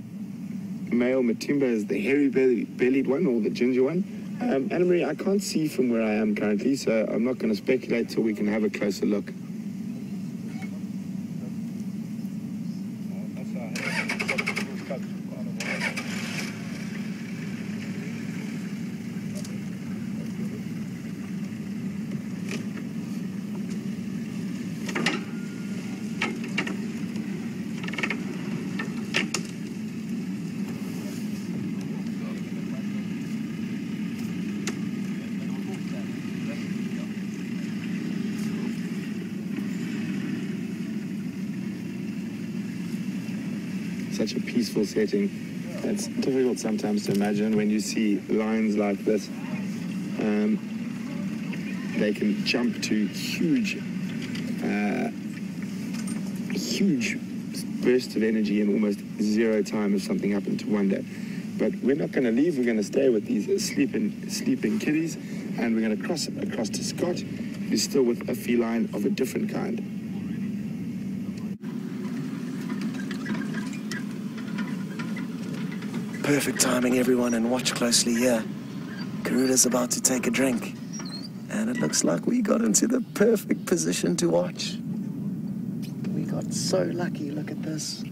B: male Matimba is the hairy-bellied one or the ginger one. Anna Marie, I can't see from where I am currently, so I'm not going to speculate till we can have a closer look. such a peaceful setting. It's difficult sometimes to imagine when you see lions like this. They can jump to huge bursts of energy in almost zero time if something happened to one day. But we're not going to leave. We're going to stay with these sleeping kiddies, and we're going to cross across to Scott, who's still with a feline of a different kind.
A: Perfect timing, everyone, and watch closely here. Karula's about to take a drink, and it looks like we got into the perfect position to watch. We got so lucky. Look at this.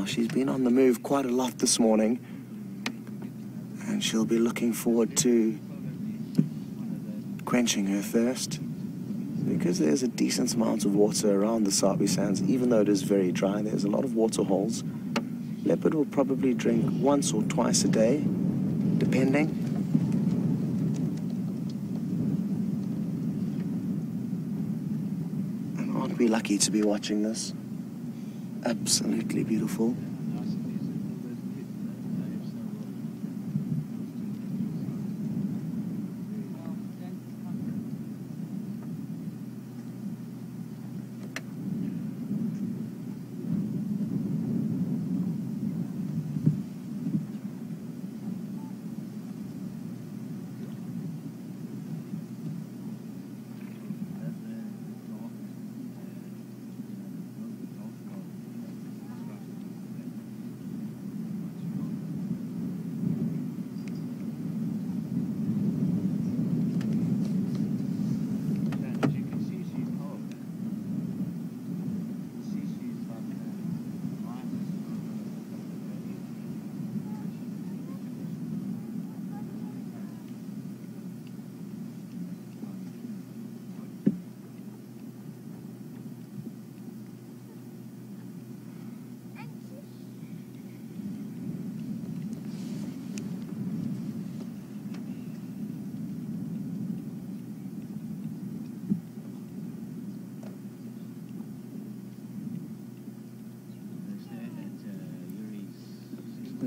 A: She's been on the move quite a lot this morning, and she'll be looking forward to quenching her thirst, because there's a decent amount of water around the Sabi Sands. Even though it is very dry, there's a lot of water holes. Leopard will probably drink once or twice a day, depending. And aren't we lucky to be watching this? Absolutely beautiful.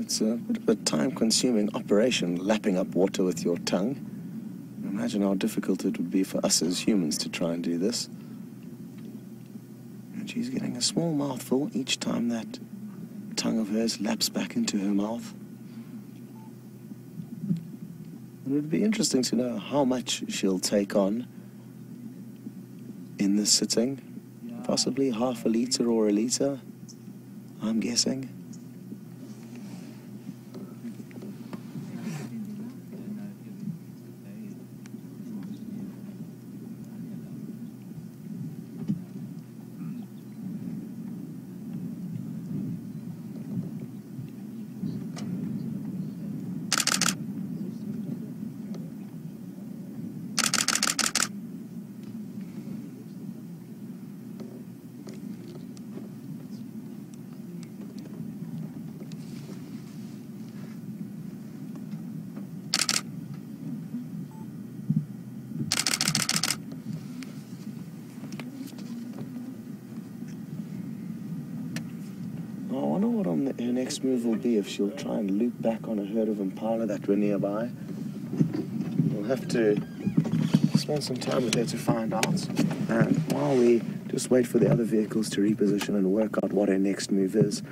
A: It's a bit of a time-consuming operation, lapping up water with your tongue. Imagine how difficult it would be for us as humans to try and do this. And she's getting a small mouthful each time that tongue of hers laps back into her mouth. It would be interesting to know how much she'll take on in this sitting. Possibly half a litre or a litre, I'm guessing. I wonder what her next move will be, if she'll try and loop back on a herd of impala that were nearby. We'll have to spend some time with her to find out. And while we just wait for the other vehicles to reposition and work out what her next move is,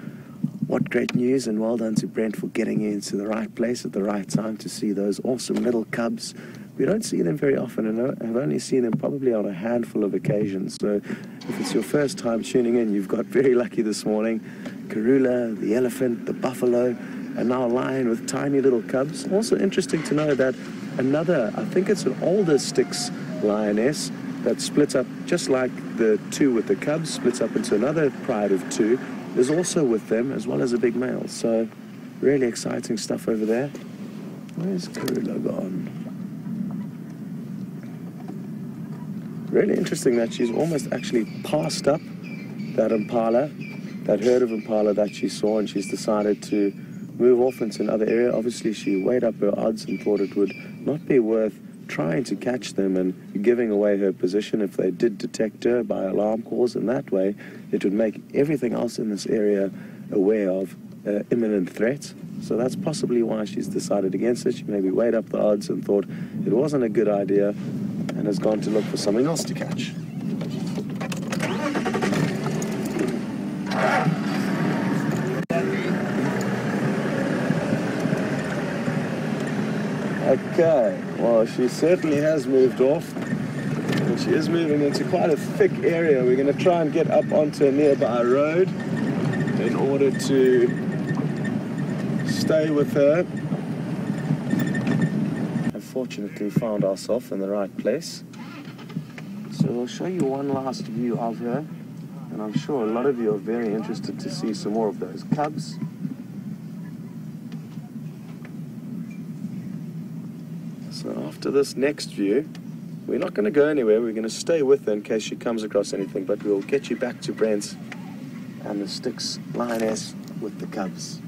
A: What great news, and well done to Brent for getting into the right place at the right time to see those awesome little cubs. We don't see them very often, and I've only seen them probably on a handful of occasions. So if it's your first time tuning in, you've got very lucky this morning. Karula, the elephant, the buffalo, and now a lion with tiny little cubs. Also interesting to know that another, I think it's an older Styx lioness that splits up, just like the two with the cubs, splits up into another pride of two, is also with them, as well as a big male. So really exciting stuff over there. Where's Karula gone? Really interesting that she's almost actually passed up that impala, that herd of impala that she saw, and she's decided to move off into another area. Obviously, she weighed up her odds and thought it would not be worth trying to catch them and giving away her position if they did detect her by alarm calls. And that way, it would make everything else in this area aware of imminent threat. So that's possibly why she's decided against it. She maybe weighed up the odds and thought it wasn't a good idea, and has gone to look for something else to catch. Okay, well, she certainly has moved off, and she is moving into quite a thick area. We're going to try and get up onto a nearby road in order to stay with her. Fortunately found ourselves in the right place. So we'll show you one last view of her, and I'm sure a lot of you are very interested to see some more of those cubs. So after this next view, we're not going to go anywhere. We're going to stay with her in case she comes across anything, but we'll get you back to Brent and the Styx lioness with the cubs.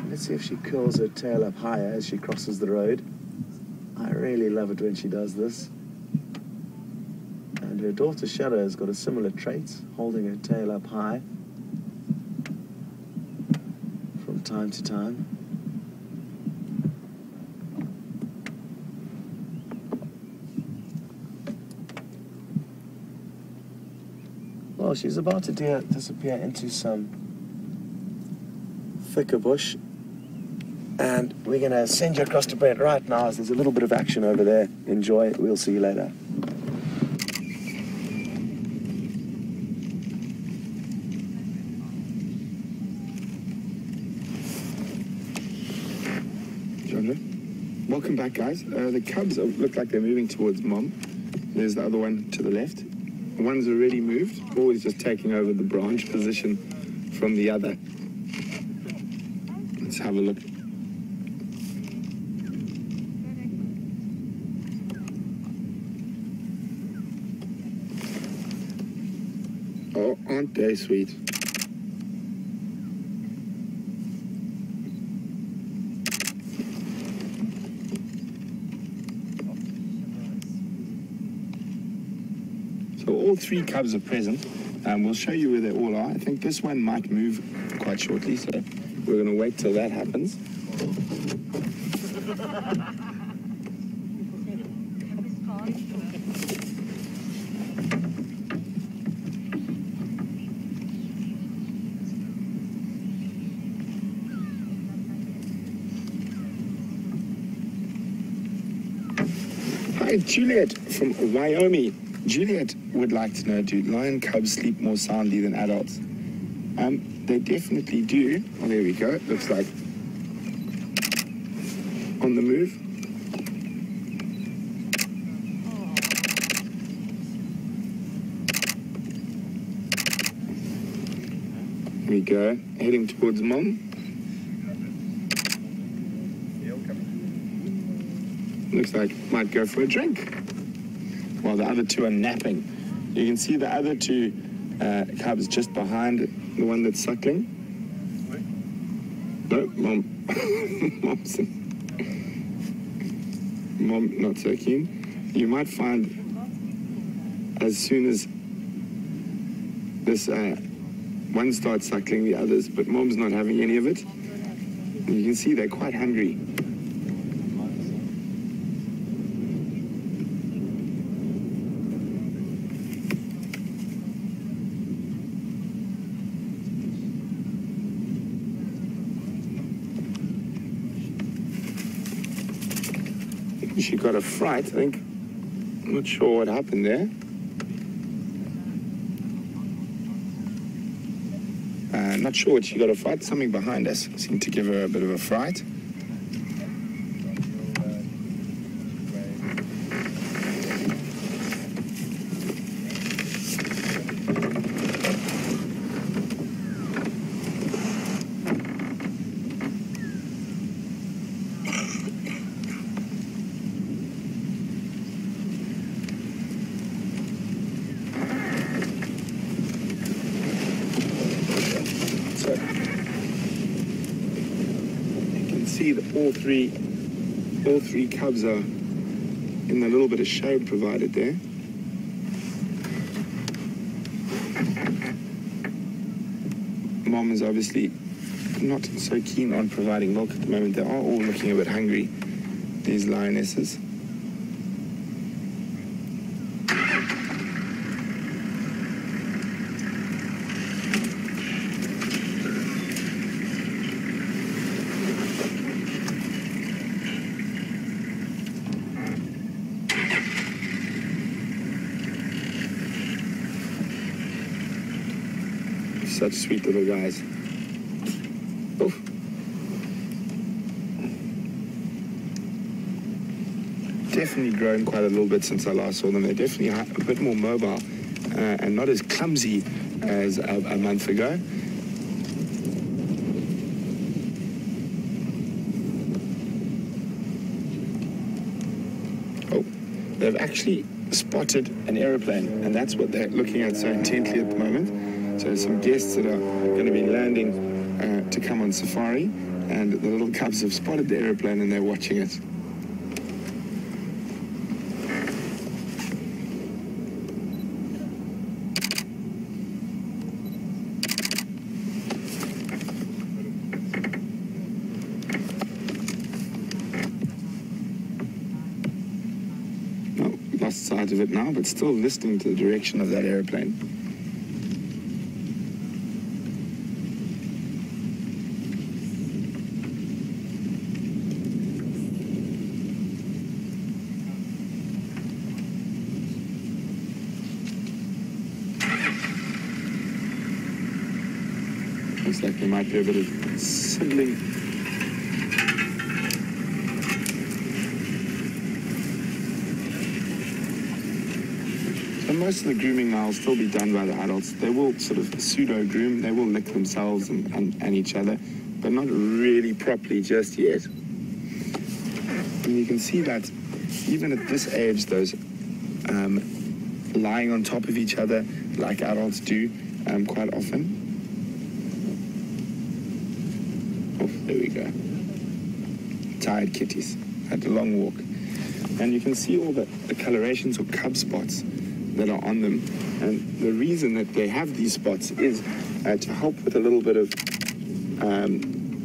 A: Let's see if she curls her tail up higher as she crosses the road. I really love it when she does this. And her daughter Shadow has got a similar trait, holding her tail up high from time to time. Well, she's about to disappear into some thicker bush. And we're going to send you across to Brent right now, as there's a little bit of action over there. Enjoy. We'll see you later.
B: John, welcome back, guys. The cubs look like they're moving towards Mom. There's the other one to the left. The one's already moved, always just taking over the branch position from the other. Let's have a look. Oh, aren't they sweet? So all three cubs are present. We'll show you where they all are. I think this one might move quite shortly, so we're going to wait till that happens. Hi, Juliet from Wyoming. Juliet would like to know, do lion cubs sleep more soundly than adults? They definitely do. Oh, there we go. Looks like on the move. There we go. Heading towards Mom. Looks like might go for a drink while the other two are napping. You can see the other two cubs just behind the one that's suckling. No, Mom. Mom not so keen. You might find as soon as this one starts suckling the others, but Mom's not having any of it. And you can see they're quite hungry. she got a fright. I think, I'm not sure what happened there. Not sure what she got a fright. Something behind us seemed to give her a bit of a fright. See that all three cubs are in the little bit of shade provided there. Mom is obviously not so keen on providing milk at the moment. They are all looking a bit hungry, these lionesses. Such sweet little guys. Oh. Definitely grown quite a little bit since I last saw them. They're definitely a bit more mobile and not as clumsy as a month ago. Oh, they've actually spotted an aeroplane, and that's what they're looking at so intently at the moment. So some guests that are going to be landing to come on safari, and the little cubs have spotted the aeroplane and they're watching it. Oh, lost sight of it now, but still listening to the direction of that aeroplane. Looks like there might be a bit of signaling. So most of the grooming now will still be done by the adults. They will sort of pseudo-groom. They will lick themselves and each other, but not really properly just yet. And you can see that even at this age, those lying on top of each other like adults do quite often. Oh, there we go. Tired kitties. Had a long walk. And you can see all the colorations or cub spots that are on them. And the reason that they have these spots is to help with a little bit of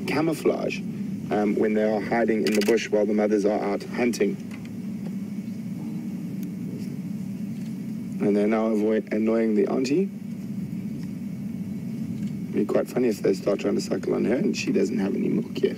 B: camouflage when they are hiding in the bush while the mothers are out hunting. And they're now annoying the auntie. It'd be quite funny if they start trying to suckle on her and she doesn't have any milk yet.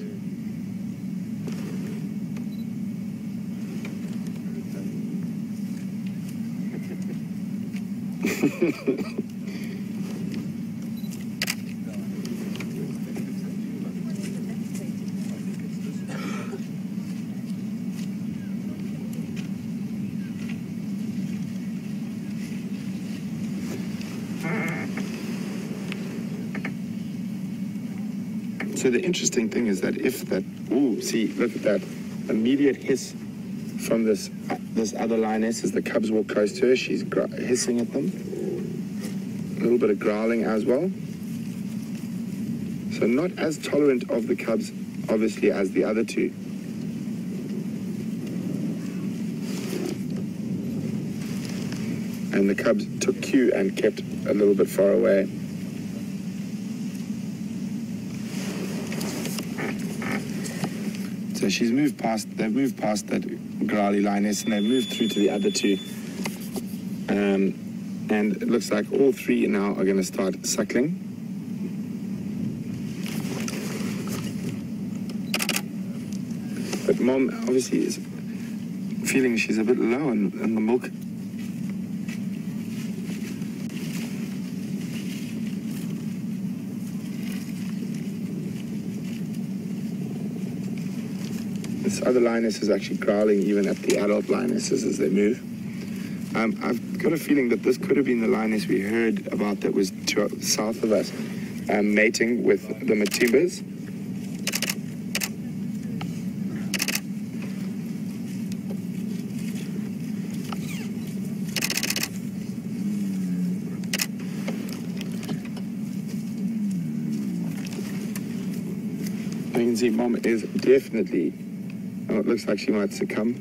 B: So the interesting thing is that if that, ooh, see, look at that immediate hiss from this other lioness as the cubs walk close to her. She's hissing at them. A little bit of growling as well. So not as tolerant of the cubs, obviously, as the other two. And the cubs took cue and kept a little bit far away. So they've moved past that growly lioness and they've moved through to the other two. And it looks like all three now are going to start suckling. But Mom obviously is feeling she's a bit low in the milk. This other lioness is actually growling even at the adult lionesses as they move. I've got a feeling that this could have been the lioness we heard about that was south of us, mating with the Matimbas. You can see Mom is definitely, oh, it looks like she might succumb.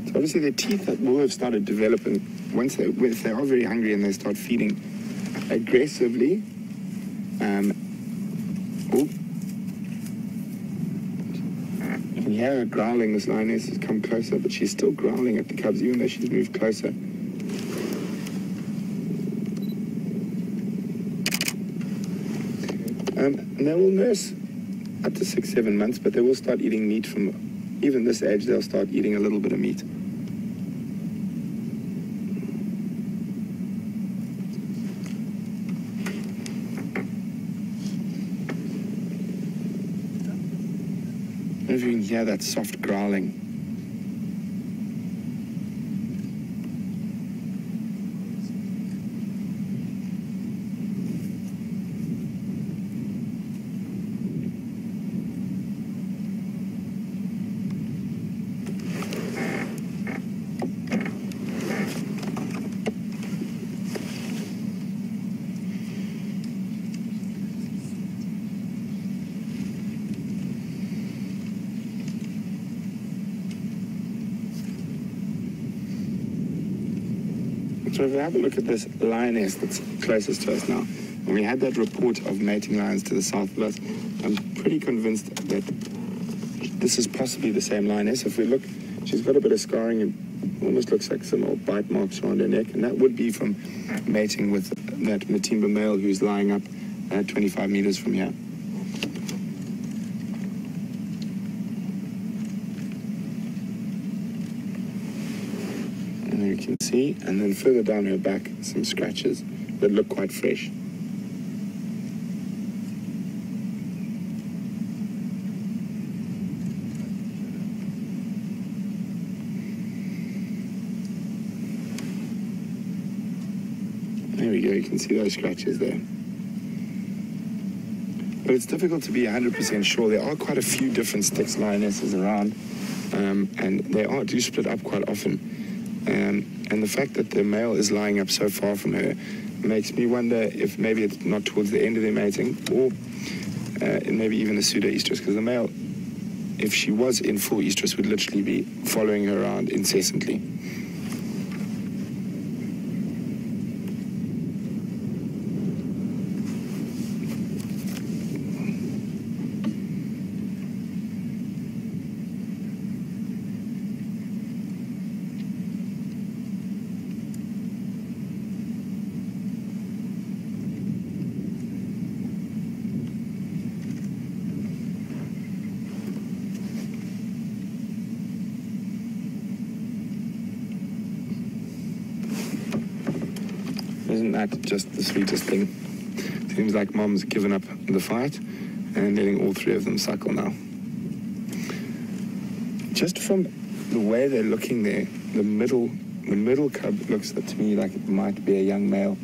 B: So obviously their teeth will have started developing if they are very hungry and they start feeding aggressively. You can hear her growling. This lioness has come closer, but she's still growling at the cubs, even though she's moved closer. And they will nurse up to 6-7 months, but they will start eating meat from even this age. They'll start eating a little bit of meat. I don't know if you can hear that soft growling. So if we have a look at this lioness that's closest to us now, and we had that report of mating lions to the south of us, I'm pretty convinced that this is possibly the same lioness. If we look, she's got a bit of scarring and almost looks like some old bite marks around her neck, and that would be from mating with that Matimba male who's lying up 25 meters from here. You can see, and then further down her back, some scratches that look quite fresh. There we go, you can see those scratches there. But it's difficult to be 100% sure. There are quite a few different Styx lionesses around, and they do split up quite often. And the fact that the male is lying up so far from her makes me wonder if maybe it's not towards the end of their mating, or maybe even a pseudo-estrus, because the male, if she was in full estrus, would literally be following her around incessantly. Isn't that just the sweetest thing? Seems like Mom's given up the fight and letting all three of them suckle now. Just from the way they're looking there, the middle cub looks to me like it might be a young male.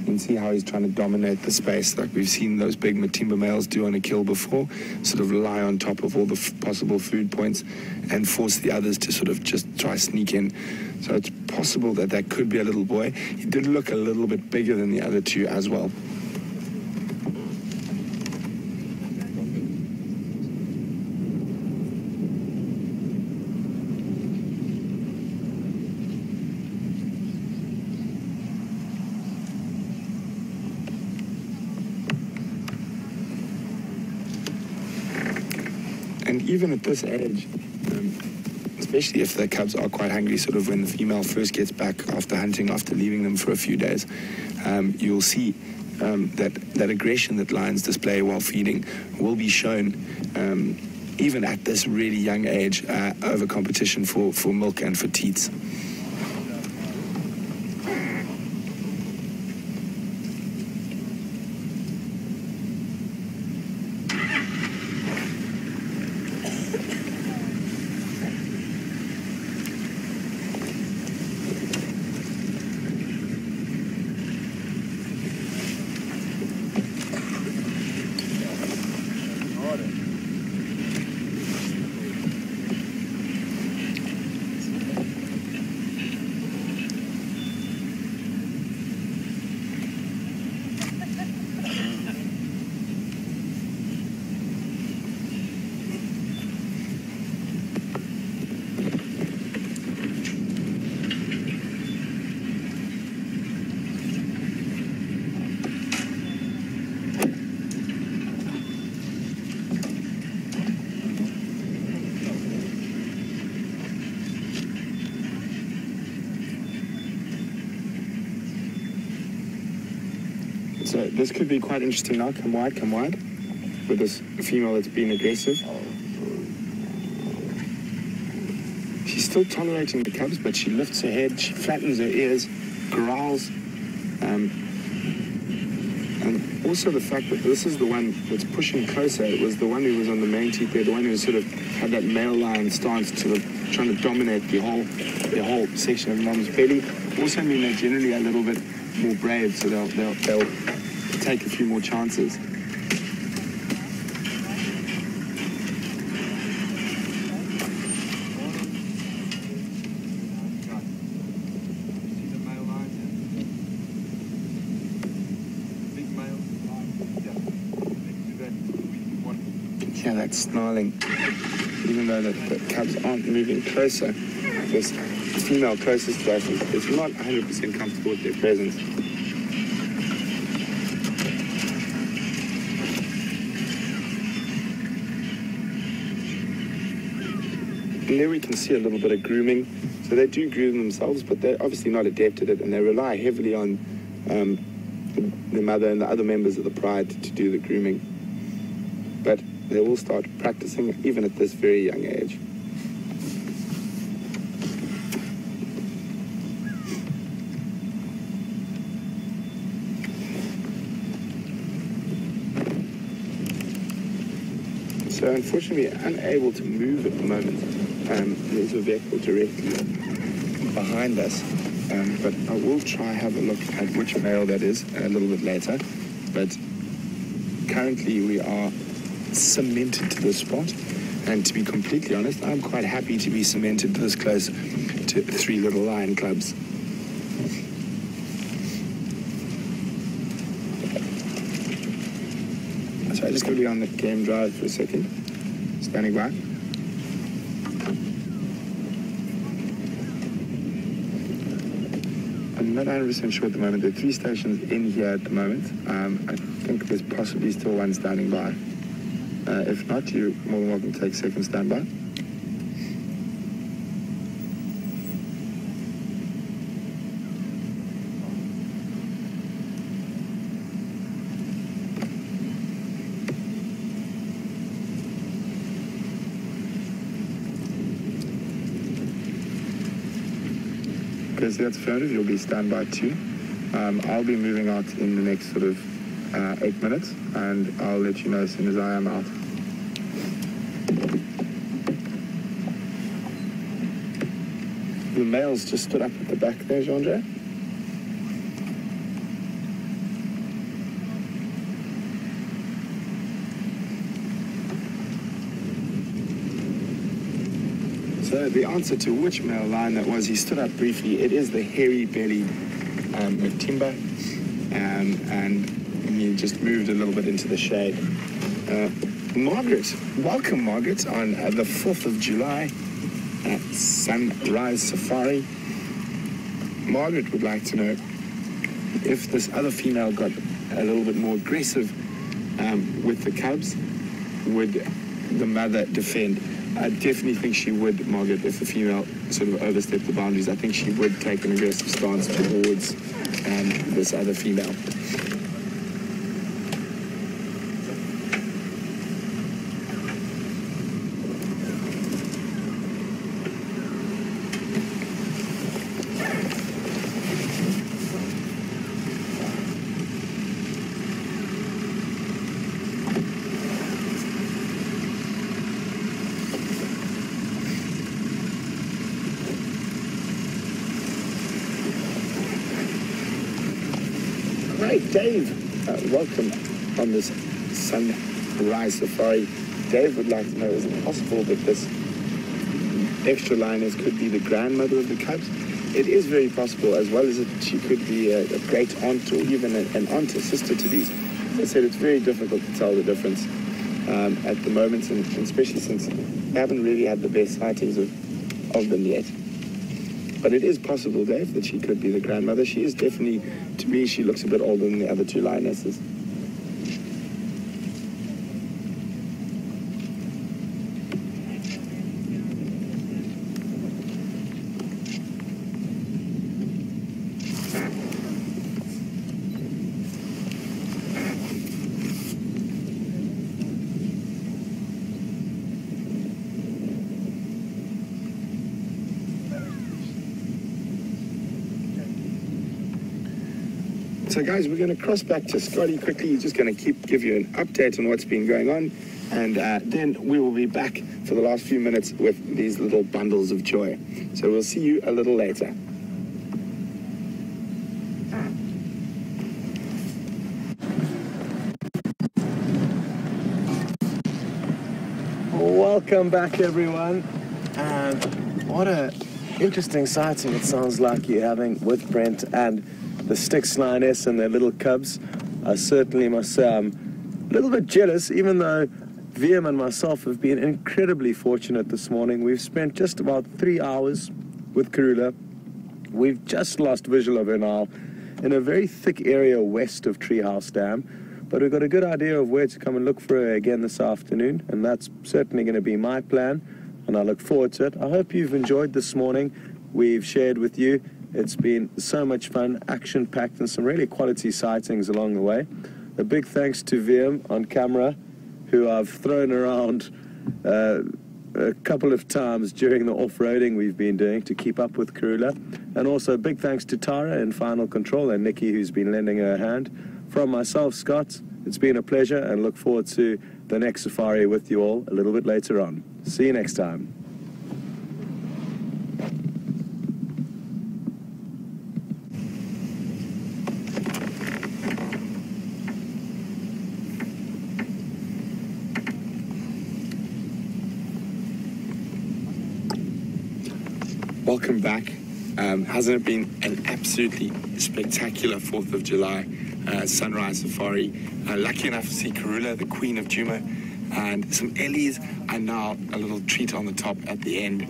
B: You can see how he's trying to dominate the space, like we've seen those big Matimba males do on a kill before, sort of lie on top of all the possible food points and force the others to sort of just try sneak in. So it's possible that that could be a little boy. He did look a little bit bigger than the other two as well. And even at this age, it's especially if the cubs are quite hungry, sort of when the female first gets back after hunting, after leaving them for a few days, you'll see that aggression that lions display while feeding will be shown even at this really young age over competition for milk and for teats. So this could be quite interesting now. Come wide, with this female that's been aggressive. She's still tolerating the cubs, but she lifts her head, she flattens her ears, growls. And also the fact that this is the one that's pushing closer. It was the one who was on the main teeth there, the one who sort of had that male lion stance, sort of trying to dominate the whole section of mom's belly. Also mean they're generally a little bit more brave, so they'll take a few more chances. Yeah, that's snarling. Even though the cubs aren't moving closer, this female closest to us is not 100% comfortable with their presence. And there we can see a little bit of grooming. So they do groom themselves, but they're obviously not adept at it, and they rely heavily on the mother and the other members of the pride to do the grooming. But they will start practicing even at this very young age. So unfortunately, we're unable to move at the moment. There's a vehicle directly behind us, but I will try have a look at which male that is a little bit later. But currently we are cemented to this spot, and to be completely honest, I'm quite happy to be cemented this close to 3 little lion cubs. So I'm just going to be on the game drive for a second, standing by. I'm not 100% sure at the moment. There are 3 stations in here at the moment. I think there's possibly still one standing by. If not, you're more than welcome to take second standby. Okay, so that's affirmative. You'll be standby 2. I'll be moving out in the next sort of 8 minutes, and I'll let you know as soon as I am out. The males just stood up at the back there, Jean-Jay. So the answer to which male lion that was, he stood up briefly. It is the hairy-bellied Matimba, and he just moved a little bit into the shade. Margaret, welcome Margaret on the 4th of July at Sunrise Safari. Margaret would like to know if this other female got a little bit more aggressive with the cubs, would the mother defend? I definitely think she would, Margaret, if the female sort of overstepped the boundaries. I think she would take an aggressive stance towards this other female. Hi, Dave. Welcome on this sunrise safari. Dave would like to know, is it possible that this extra lioness could be the grandmother of the cubs? It is very possible, as well as she could be a great aunt or even an aunt or sister to these. As I said, it's very difficult to tell the difference at the moment, and especially since we haven't really had the best sightings of them yet. But it is possible, Dave, that she could be the grandmother. She is definitely, to me, she looks a bit older than the other two lionesses. So guys, we're going to cross back to Scotty quickly. He's just going to give you an update on what's been going on. And then we will be back for the last few minutes with these little bundles of joy. So we'll see you a little later.
A: Welcome back, everyone. And what a interesting sighting it sounds like you're having with Brent and the Styx lioness and their little cubs. I certainly must say I'm a little bit jealous, even though VM and myself have been incredibly fortunate this morning. We've spent just about 3 hours with Karula. We've just lost visual of her now in a very thick area west of Treehouse Dam, but we've got a good idea of where to come and look for her again this afternoon, and that's certainly going to be my plan, and I look forward to it. I hope you've enjoyed this morning. We've shared with you. It's been so much fun, action-packed, and some really quality sightings along the way. A big thanks to VM on camera, who I've thrown around a couple of times during the off-roading we've been doing to keep up with Karula. And also big thanks to Tara in Final Control and Nikki, who's been lending her a hand. From myself, Scott, it's been a pleasure, and look forward to the next safari with you all a little bit later on. See you next time.
B: Welcome back. Hasn't it been an absolutely spectacular 4th of July sunrise safari? Lucky enough to see Karula, the queen of Djuma, and some Ellies, and now a little treat on the top at the end,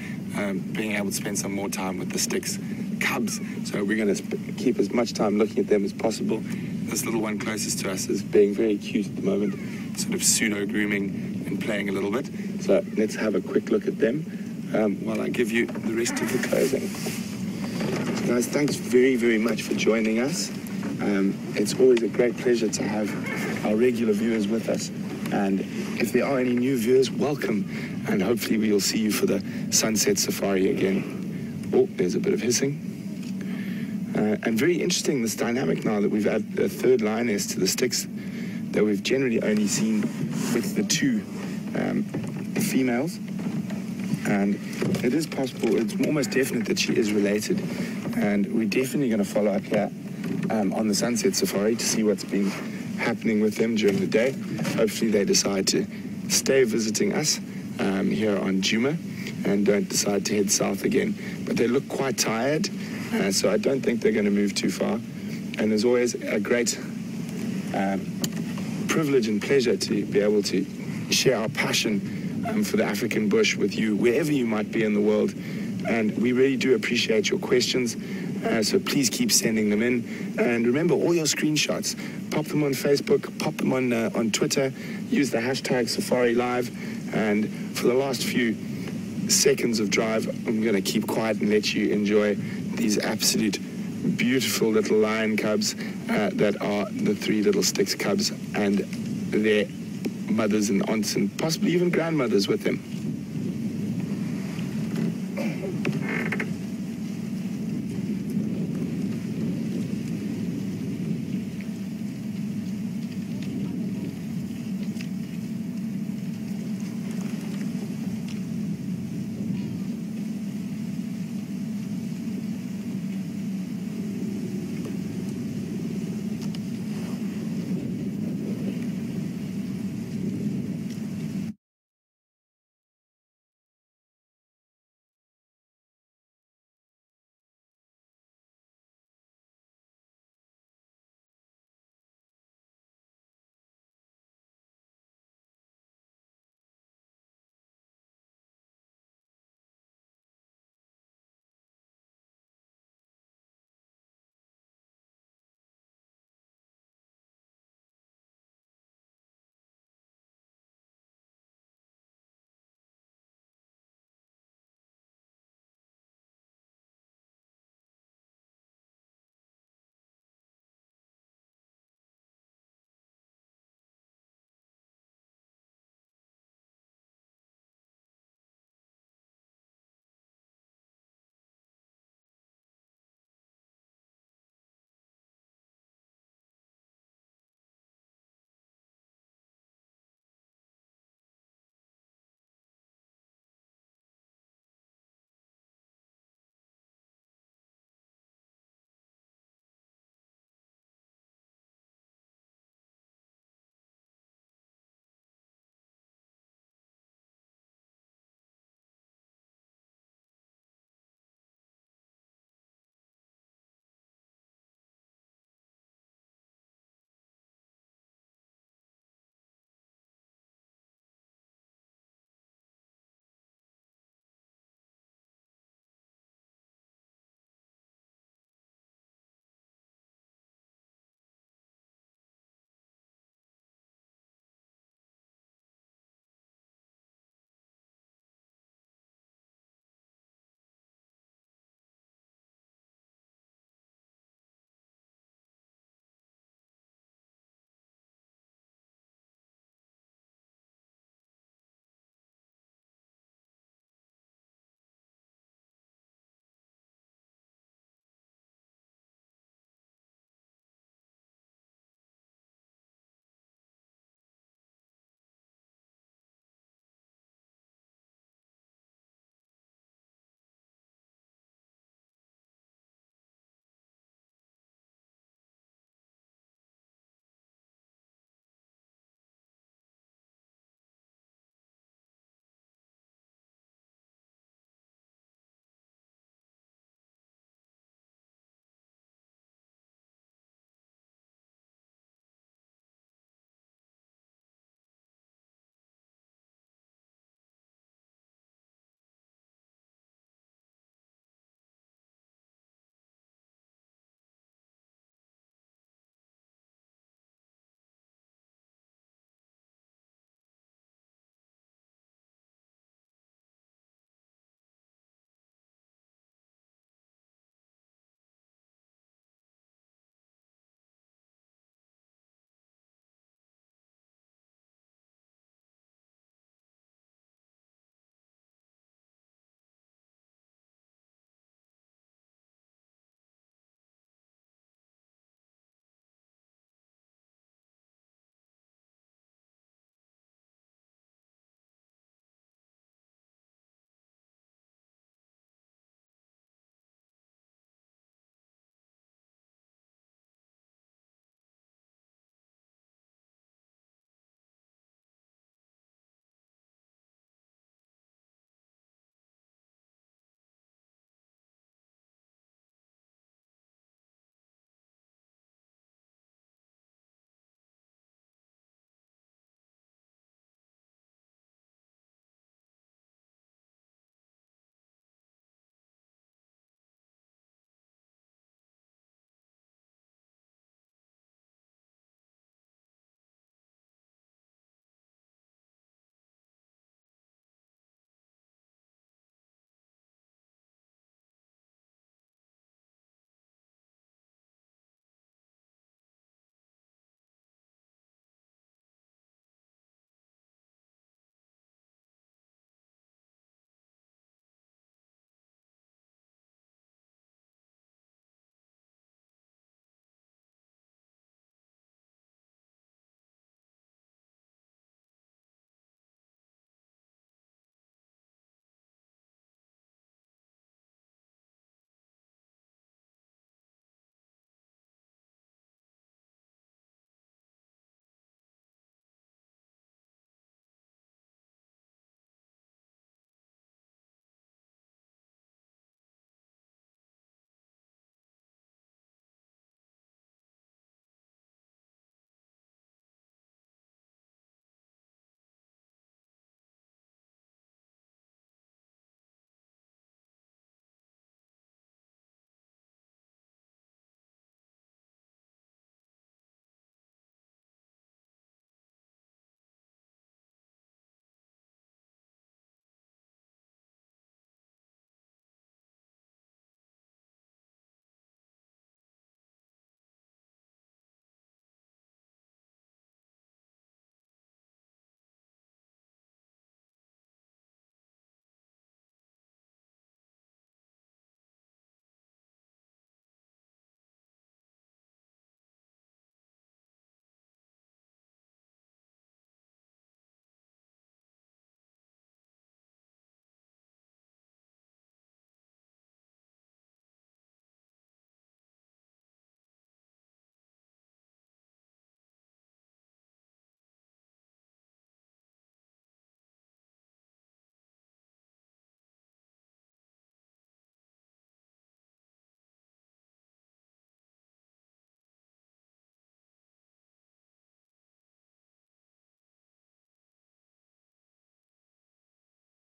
B: being able to spend some more time with the Styx cubs. So we're going to keep as much time looking at them as possible. This little one closest to us is being very cute at the moment, sort of pseudo-grooming and playing a little bit. So let's have a quick look at them while I give you the rest of the closing. So guys, thanks very, very much for joining us. It's always a great pleasure to have our regular viewers with us. And if there are any new viewers, welcome. And hopefully we'll see you for the sunset safari again. Oh, there's a bit of hissing. And very interesting, this dynamic now that we've added a third lioness to the Styx that we've generally only seen with the two females. And it is possible, it's almost definite that she is related. And we're definitely going to follow up here on the sunset safari to see what's been happening with them during the day. Hopefully they decide to stay visiting us here on Djuma and don't decide to head south again. But they look quite tired, so I don't think they're going to move too far. And there's always a great privilege and pleasure to be able to share our passion for the African bush with you, wherever you might be in the world. And we really do appreciate your questions, so please keep sending them in. And remember, all your screenshots, pop them on Facebook, pop them on Twitter, use the hashtag Safari Live. And for the last few, seconds of drive, I'm going to keep quiet and let you enjoy these absolute beautiful little lion cubs that are the 3 little Styx cubs and their mothers and aunts and possibly even grandmothers with them.